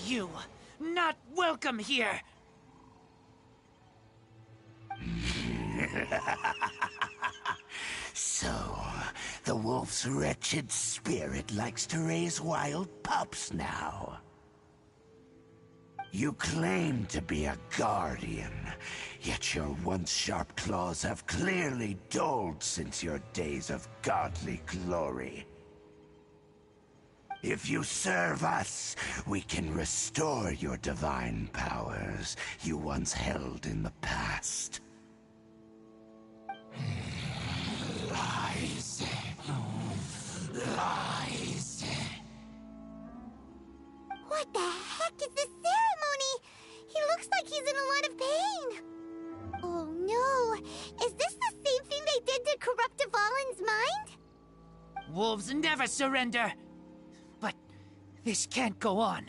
You, not welcome here!
So, the wolf's wretched spirit likes to raise wild pups now. You claim to be a guardian, yet your once sharp claws have clearly dulled since your days of godly glory. If you serve us, we can restore your divine powers you once held in the past. Lies. Lies.
What the heck is this ceremony? He looks like he's in a lot of pain. Oh no, is this the same thing they did to corrupt Dvalin's mind?
Wolves never surrender! But this can't go on.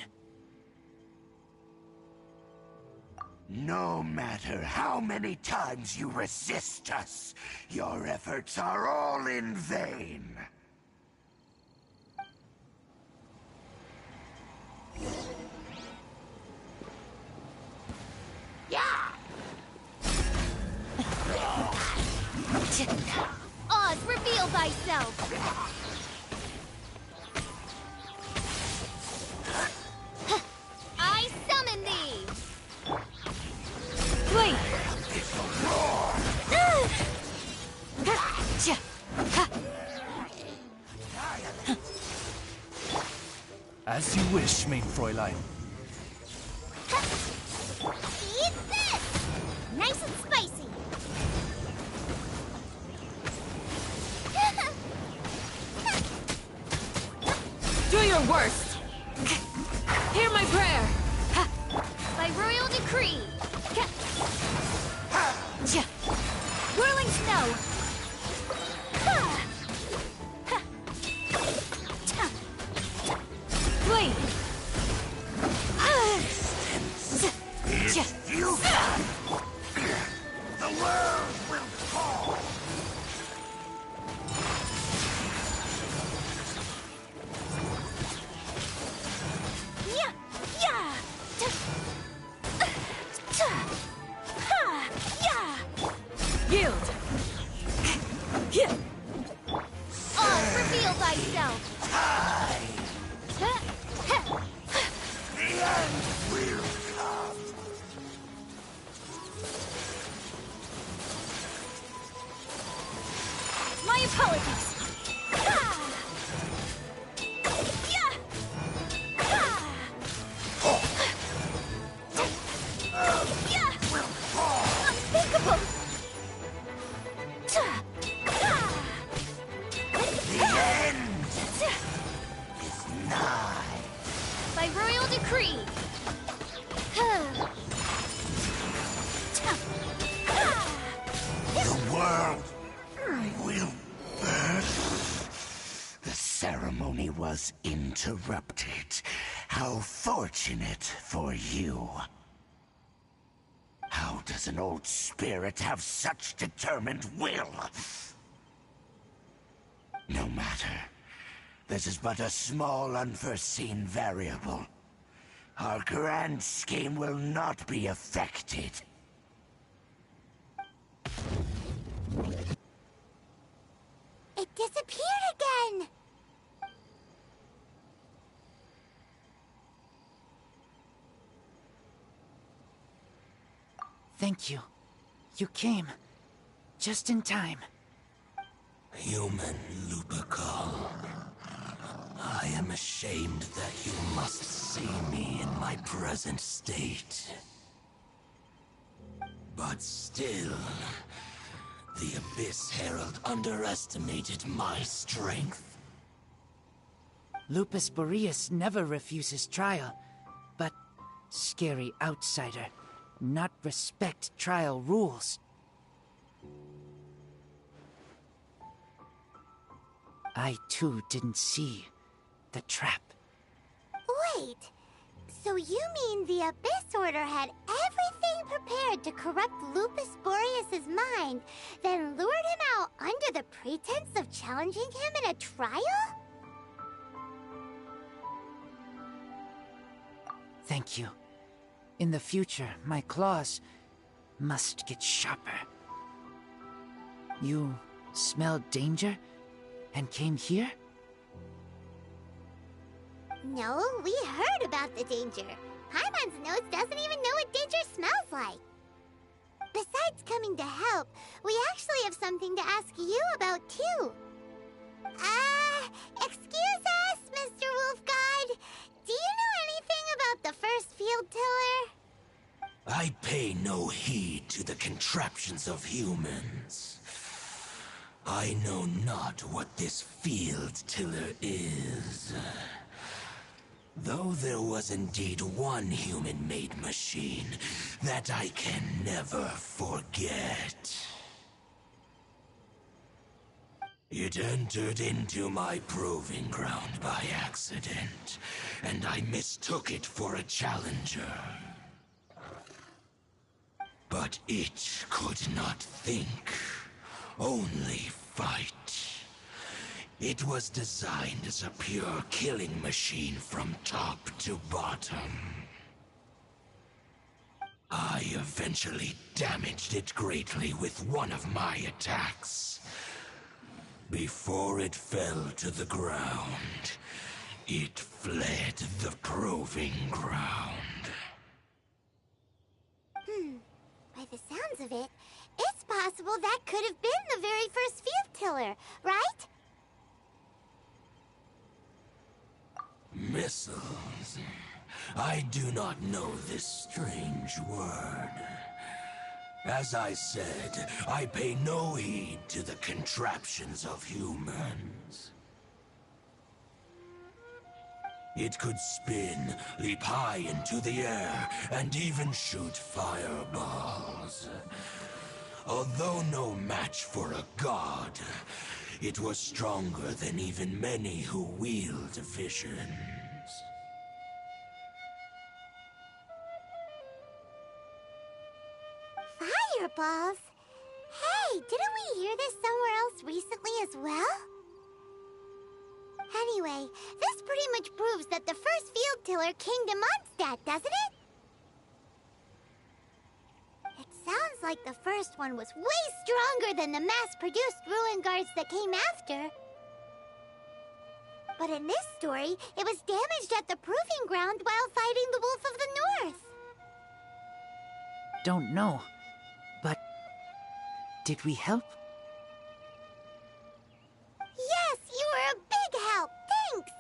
No matter how many times you resist us, your efforts are all in vain.
Oz, reveal thyself! I summon thee!
Wait!
As you wish, main Fräulein.
Eat this! Nice and spicy!
Do your worst! Hear my prayer!
By royal decree!
Whirling snow! Wait!
If you die, the world will fall.
Yield!
Reveal thyself!
The end will come.
My apologies! Unthinkable!
The end is nigh.
By royal decree!
The world will burn. The ceremony was interrupted. How fortunate for you. How does an old spirit have such determined will? No matter. This is but a small unforeseen variable. Our grand scheme will not be affected.
It disappeared again!
Thank you. You came. Just in time.
Human Lupercal. I am ashamed that you must see me in my present state. But still, the Abyss Herald underestimated my strength.
Lupus Boreas never refuses trial, but scary outsider, not respect trial rules. I too didn't see the trap.
Wait, so you mean the Abyss Order had everything prepared to corrupt Lupus Boreas' mind, then lured him out under the pretense of challenging him in a trial?
Thank you. In the future, my claws must get sharper. You smelled danger and came here?
No, we heard about the danger. Paimon's nose doesn't even know what danger smells like. Besides coming to help, we actually have something to ask you about too. Excuse us, Mr. Wolf God. Do you know anything about the first field tiller?
I pay no heed to the contraptions of humans. I know not what this field tiller is. Though there was indeed one human-made machine that I can never forget. It entered into my proving ground by accident, and I mistook it for a challenger. But it could not think, only fight. It was designed as a pure killing machine from top to bottom. I eventually damaged it greatly with one of my attacks. Before it fell to the ground, it fled the proving ground.
By the sounds of it, it's possible that could have been the very first field tiller, right?
Missiles. I do not know this strange word. As I said, I pay no heed to the contraptions of humans. It could spin, leap high into the air, and even shoot fireballs. Although no match for a god, it was stronger than even many who wield visions.
Fireballs? Hey, didn't we hear this somewhere else recently as well? Anyway, this pretty much proves that the first field tiller came to Mondstadt, doesn't it? sounds like the first one was way stronger than the mass-produced ruin guards that came after. But in this story, it was damaged at the proving ground while fighting the Wolf of the North.
Don't know, but did we help?
Yes, you were a big help. Thanks.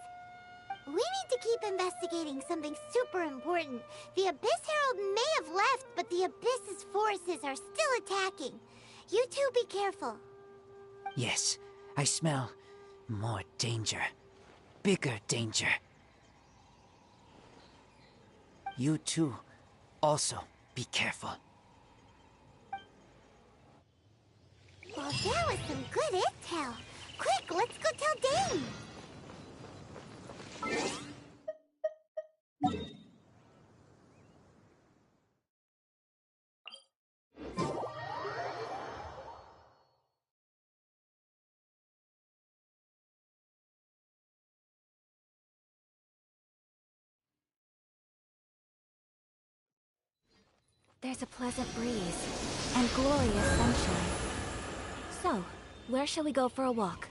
We need to keep investigating something super important. The Abyss Herald may have left, but the Abyss's forces are still attacking. You two be careful.
Yes, I smell more danger. Bigger danger. You too, also be careful.
Well, that was some good intel. Quick, let's go tell Dane.
There's a pleasant breeze and glorious sunshine. So, where shall we go for a walk?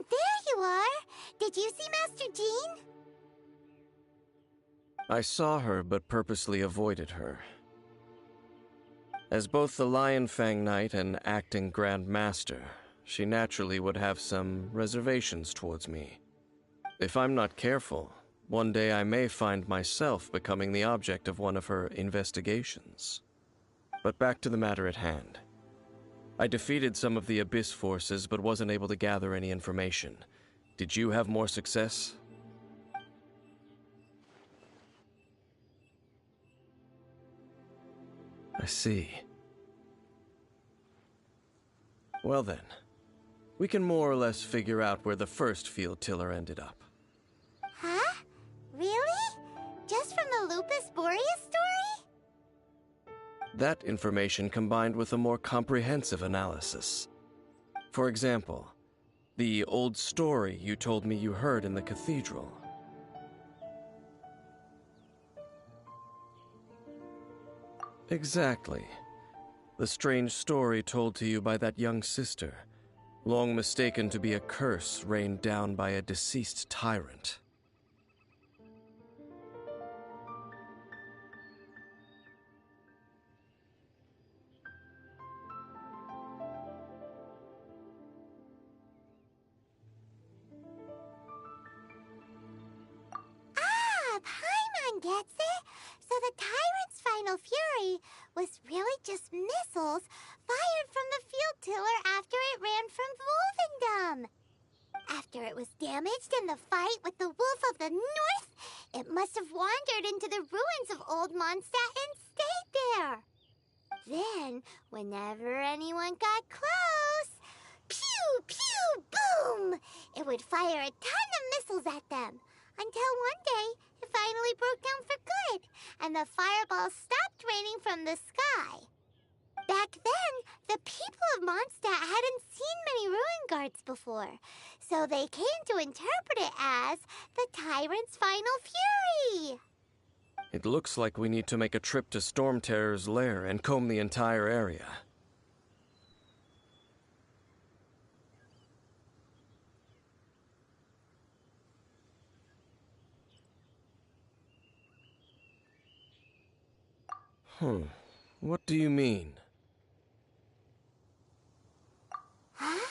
There you are! Did you see Master Jean?
I saw her, but purposely avoided her. As both the Lion Fang Knight and acting Grand Master, she naturally would have some reservations towards me. If I'm not careful, one day I may find myself becoming the object of one of her investigations. But back to the matter at hand. I defeated some of the Abyss forces, but wasn't able to gather any information. Did you have more success? I see. Well then, we can more or less figure out where the first field tiller ended up.
Huh? Really? Just from the Lupus Boreas story?
That information combined with a more comprehensive analysis. For example, the old story you told me you heard in the cathedral. Exactly. The strange story told to you by that young sister, long mistaken to be a curse rained down by a deceased tyrant.
Paimon gets it! So the tyrant's final fury was really just missiles fired from the field tiller after it ran from Wolvendom. After it was damaged in the fight with the Wolf of the North, it must have wandered into the ruins of Old Mondstadt and stayed there. Then, whenever anyone got close, pew, pew, boom! It would fire a ton of missiles at them, until one day it finally broke down for good, and the fireballs stopped raining from the sky. Back then, the people of Mondstadt hadn't seen many ruin guards before, so they came to interpret it as the tyrant's final fury.
It looks like we need to make a trip to Storm Terror's lair and comb the entire area. What do you mean?
Huh?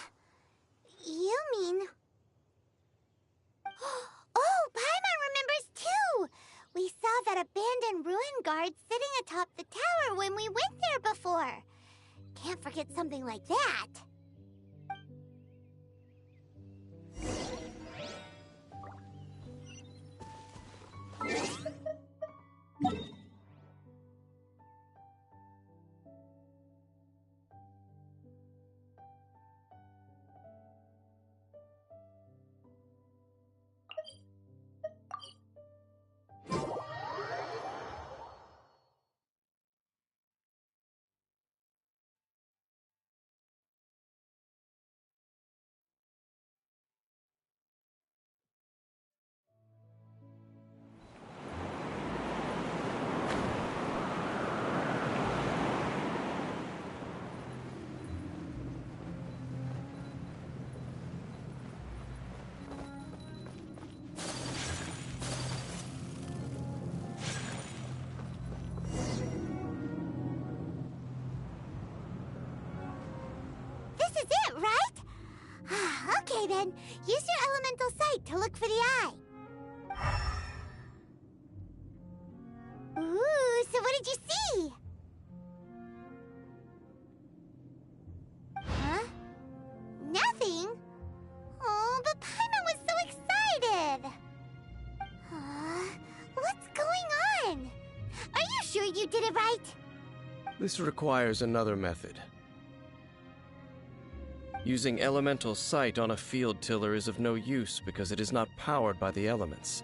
You mean... Oh, Paimon remembers too! We saw that abandoned ruin guard sitting atop the tower when we went there before. Can't forget something like that. use your elemental sight to look for the eye. Ooh, so what did you see? Huh? Nothing? Oh, but Paimon was so excited! What's going on? Are you sure you did it right?
This requires another method. Using elemental sight on a field tiller is of no use because it is not powered by the elements.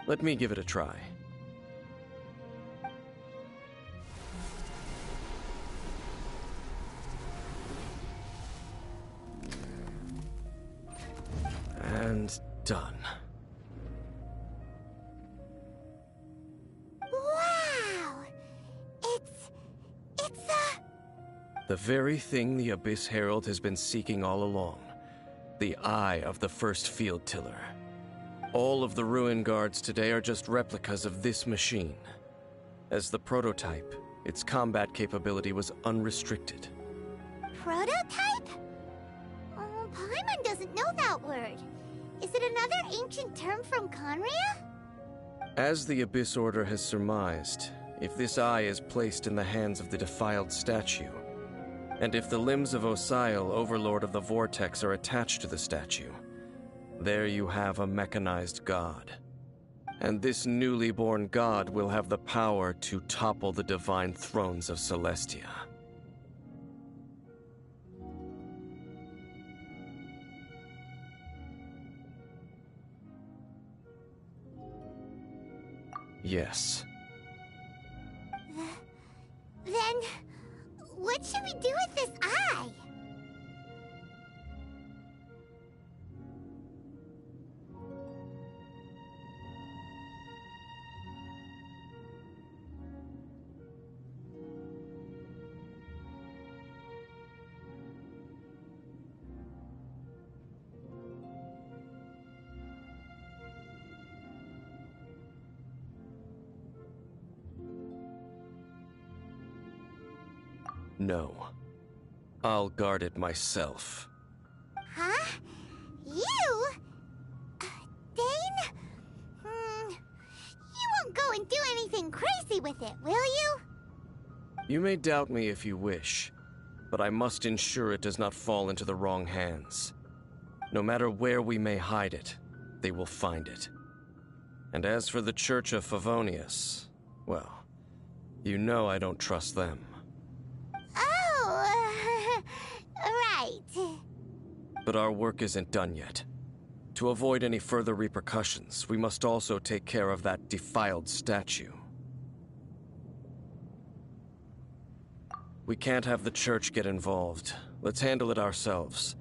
Let me give it a try. And done.
Wow! It's
the very thing the Abyss Herald has been seeking all along. The eye of the first field tiller. All of the ruin guards today are just replicas of this machine. As the prototype, its combat capability was unrestricted.
prototype? Oh, Paimon doesn't know that word. Is it another ancient term from Conria?
As the Abyss Order has surmised, if this eye is placed in the hands of the defiled statue, and if the limbs of Osial, Overlord of the Vortex, are attached to the statue, there you have a mechanized god. And this newly born god will have the power to topple the divine thrones of Celestia. Yes.
Then, what should we do with this eye?
No. I'll guard it myself.
Huh? You? Dane? You won't go and do anything crazy with it, will you?
You may doubt me if you wish, but I must ensure it does not fall into the wrong hands. No matter where we may hide it, they will find it. And as for the Church of Favonius, well, you know I don't trust them.
Oh, right.
But our work isn't done yet. To avoid any further repercussions, we must also take care of that defiled statue. We can't have the church get involved. Let's handle it ourselves.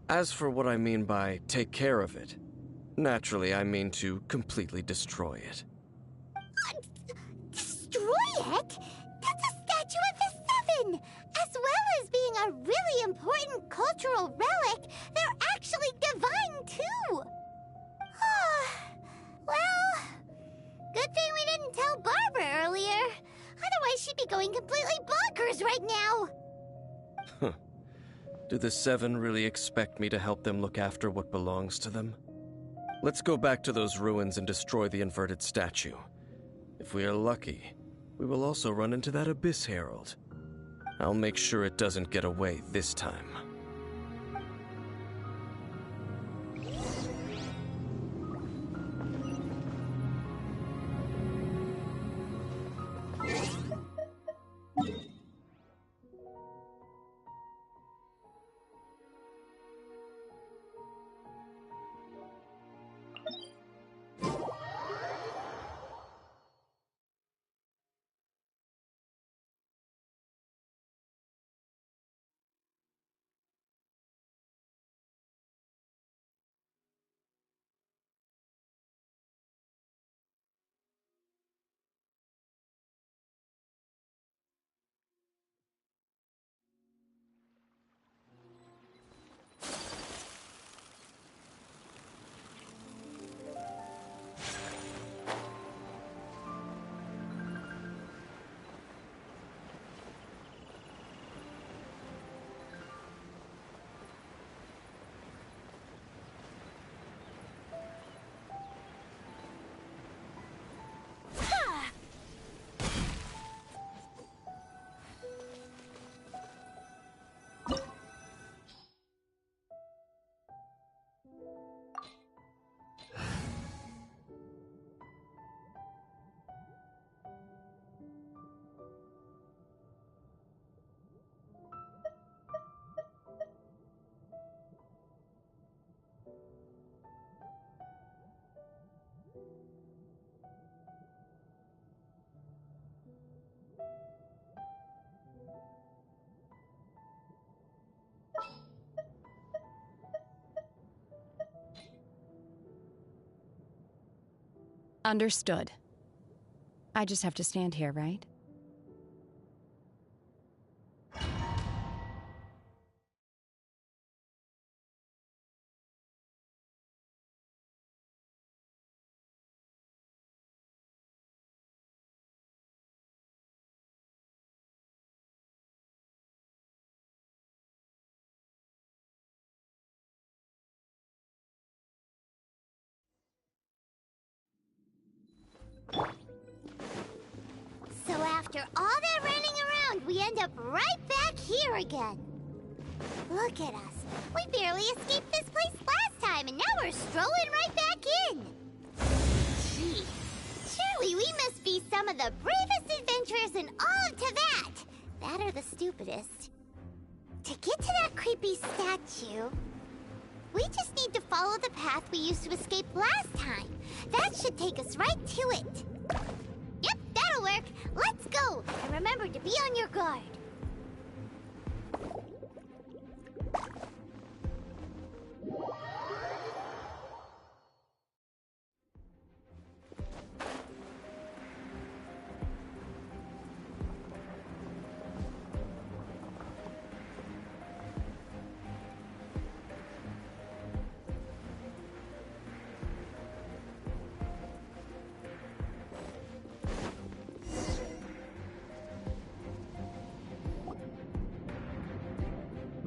As for what I mean by take care of it, naturally I mean to completely destroy it.
Destroy it? That's a statue of the Seven! As well as being a really important cultural relic, they're actually divine too! Well, good thing we didn't tell Barbara earlier. Otherwise she'd be going completely bonkers right now!
Do the Seven really expect me to help them look after what belongs to them? Let's go back to those ruins and destroy the inverted statue. If we are lucky, we will also run into that Abyss Herald. I'll make sure it doesn't get away this time.
Understood. I just have to stand here, right?
So after all that running around, we end up right back here again. Look at us. We barely escaped this place last time, and now we're strolling right back in. Gee, surely we must be some of the bravest adventurers in all of Teyvat. That or the stupidest. To get to that creepy statue, we just need to follow the path we used to escape last time. That should take us right to it. Yep, that'll work. Let's go. And remember to be on your guard.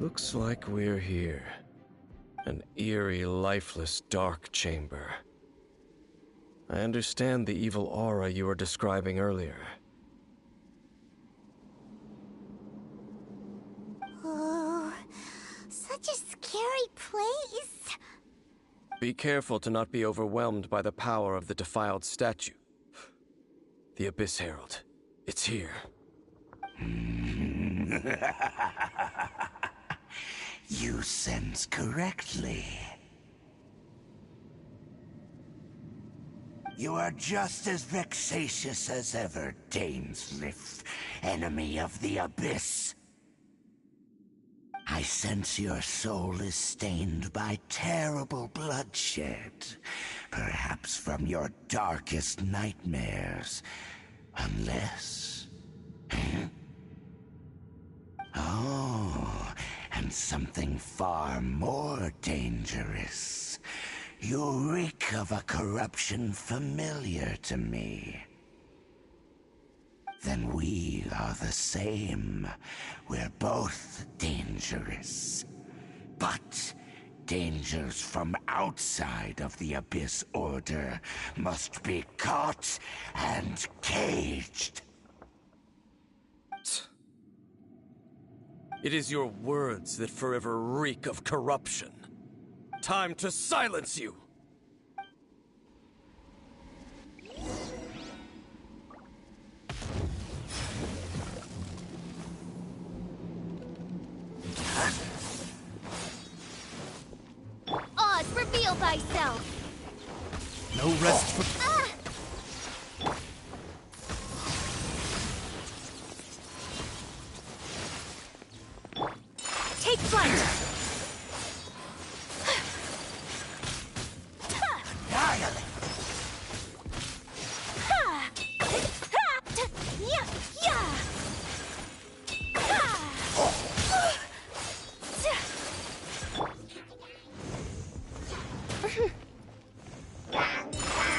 Looks like we're here. An eerie, lifeless, dark chamber. I understand the evil aura you were describing earlier.
Oh, such a scary place.
Be careful to not be overwhelmed by the power of the defiled statue. The Abyss Herald. It's here.
You sense correctly. You are just as vexatious as ever, Dainsleif, enemy of the Abyss. I sense your soul is stained by terrible bloodshed, perhaps from your darkest nightmares, unless... Oh, and something far more dangerous. You reek of a corruption familiar to me. Then we are the same. We're both dangerous. But dangers from outside of the Abyss Order must be caught and caged.
It is your words that forever reek of corruption. Time to silence you!
Oz, reveal thyself!
No rest for...
Take flight!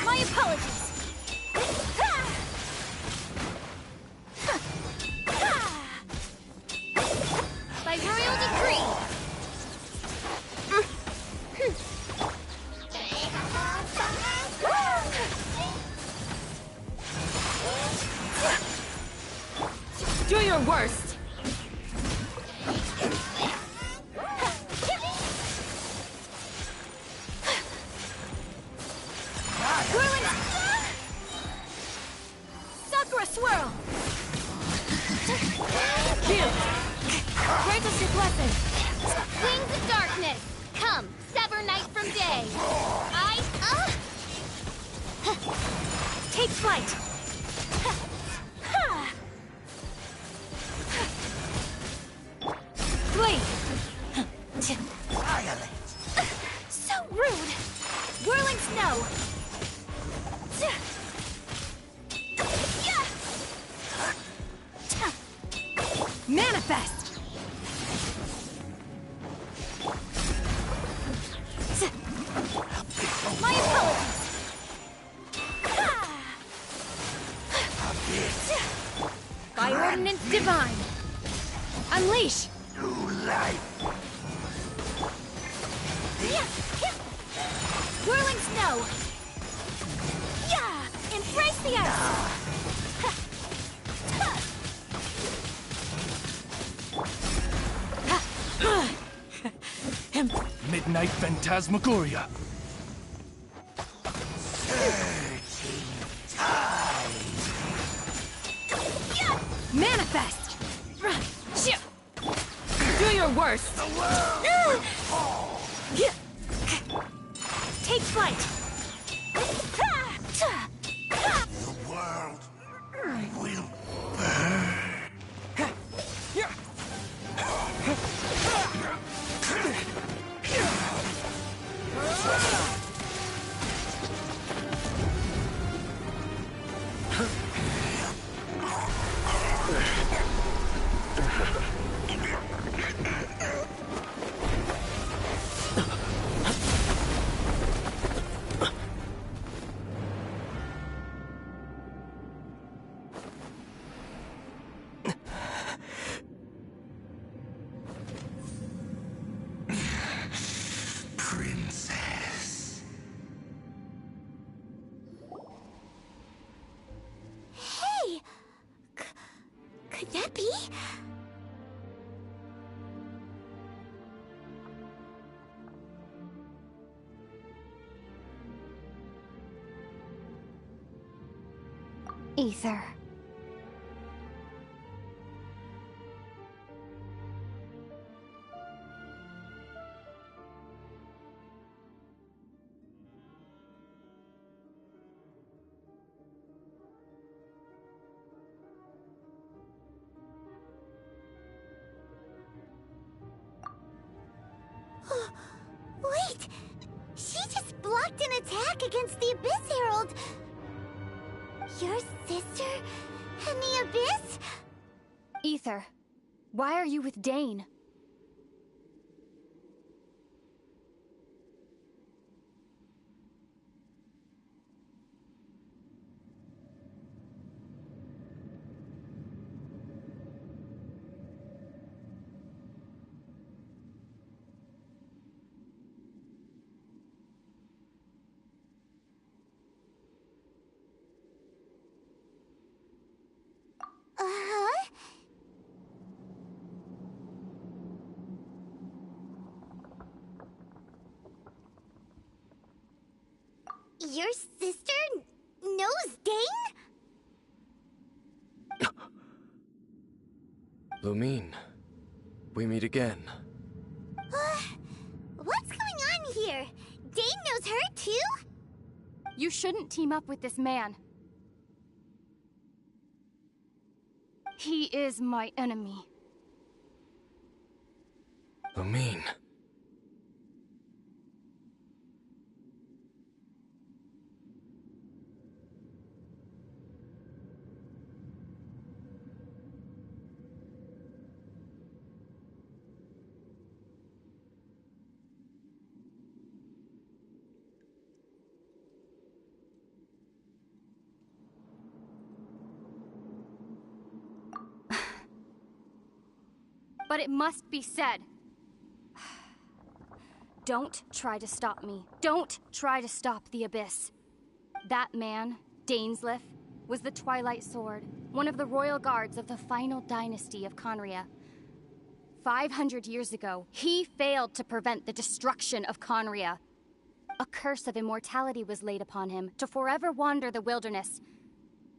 My apologies! By royal decree!
Do your worst!
Sakura swirl! Cute! Grant us your blessing! Wings of darkness! Come, sever night from day! Take flight! Flee! So rude! Whirling snow!
Manifest!
My apologies!
By ordinance divine! Unleash!
Whirling snow! Yeah! Embrace the ice!
Midnight Phantasmagoria.
Manifest! Do your worst!
Take flight!
The world will burn. Princess.
Hey! Could that be?
Ether.
Wait! She just blocked an attack against the Abyss Herald! Your sister and the Abyss?
Ether, why are you with Dane?
Uh-huh. Your sister knows Dane?
Lumine, we meet again.
What's going on here? Dane knows her too?
You shouldn't team up with this man. He is my enemy.
Lumine.
But it must be said. Don't try to stop me. Don't try to stop the Abyss. That man, Dainsleif, was the Twilight Sword, one of the royal guards of the final dynasty of Conria. 500 years ago, he failed to prevent the destruction of Conria. A curse of immortality was laid upon him to forever wander the wilderness,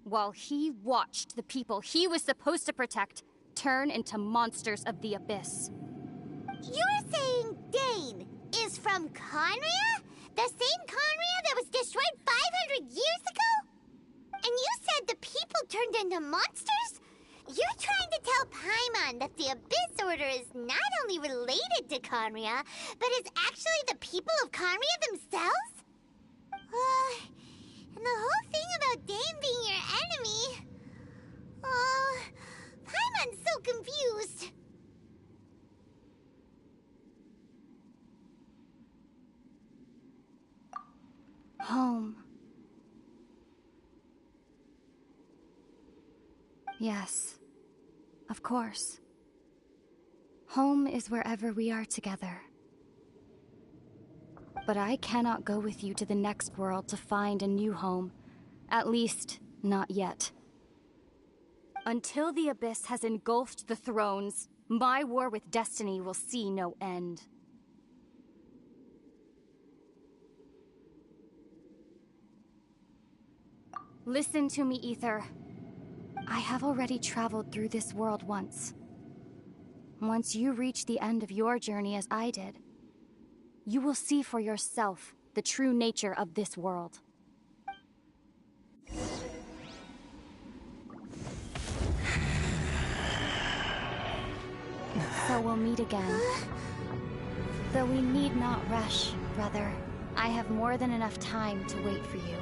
while he watched the people he was supposed to protect turn into monsters of the Abyss.
You're saying Dane is from Conria? The same Conria that was destroyed 500 years ago? And you said the people turned into monsters? You're trying to tell Paimon that the Abyss Order is not only related to Conria, but is actually the people of Conria themselves? And the whole thing
Yes, of course. Home is wherever we are together. But I cannot go with you to the next world to find a new home. At least, not yet. Until the Abyss has engulfed the thrones, my war with destiny will see no end. Listen to me, Ether. I have already traveled through this world once. Once you reach the end of your journey as I did, you will see for yourself the true nature of this world. So we'll meet again. Though we need not rush, brother. I have more than enough time to wait for you.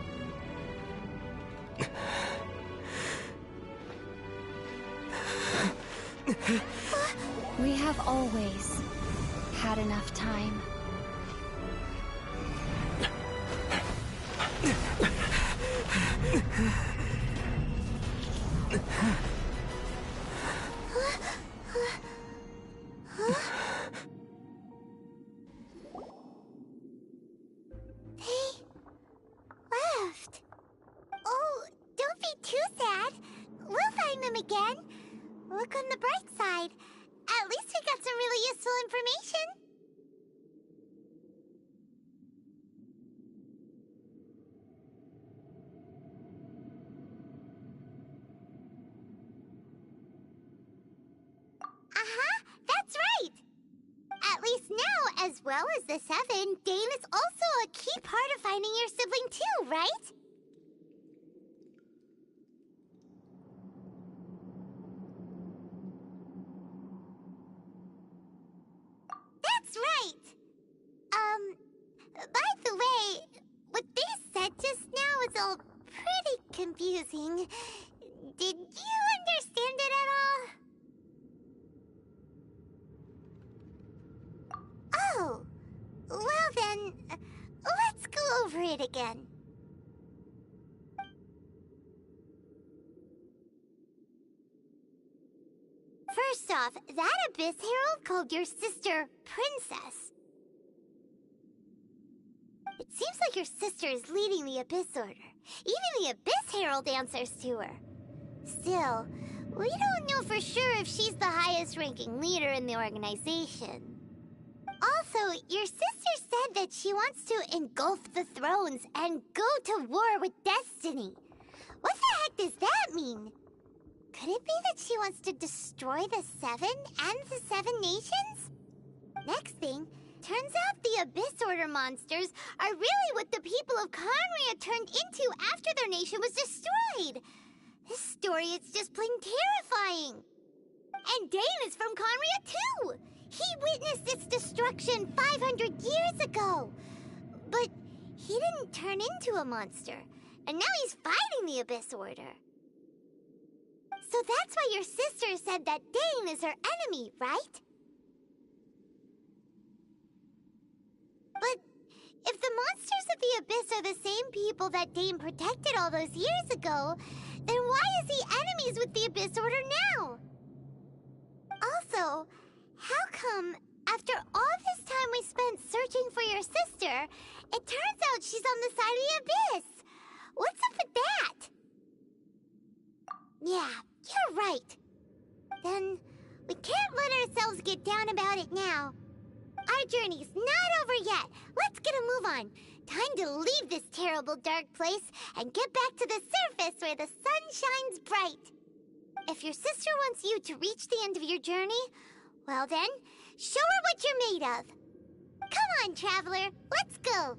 We have always had enough time.
Left. Oh, don't be too sad. We'll find them again. Look on the bright side. At least we got some really useful information. That's right. At least now, as well as the Seven, Dane is also a key part of finding your sibling too, right? That's right. By the way, what they said just now is all pretty confusing. Did you understand it at all? Oh, well then, let's go over it again. First off, that Abyss Herald called your sister Princess. It seems like your sister is leading the Abyss Order. Even the Abyss Herald answers to her. Still, we don't know for sure if she's the highest-ranking leader in the organization. Also, your sister said that she wants to engulf the thrones and go to war with destiny. What the heck does that mean? Could it be that she wants to destroy the Seven and the Seven Nations? Next thing, turns out the Abyss Order monsters are really what the people of Conria turned into after their nation was destroyed. This story is just plain terrifying. And Dane is from Conria too! He witnessed its destruction 500 years ago. But he didn't turn into a monster. And now he's fighting the Abyss Order. So that's why your sister said that Dane is her enemy, right? But if the monsters of the Abyss are the same people that Dane protected all those years ago, then why is he enemies with the Abyss Order now? Also, how come, after all this time we spent searching for your sister, it turns out she's on the side of the Abyss? What's up with that? Yeah, you're right. Then, we can't let ourselves get down about it now. Our journey's not over yet. Let's get a move on. Time to leave this terrible dark place and get back to the surface where the sun shines bright. If your sister wants you to reach the end of your journey, well then, show her what you're made of. Come on, traveler, let's go.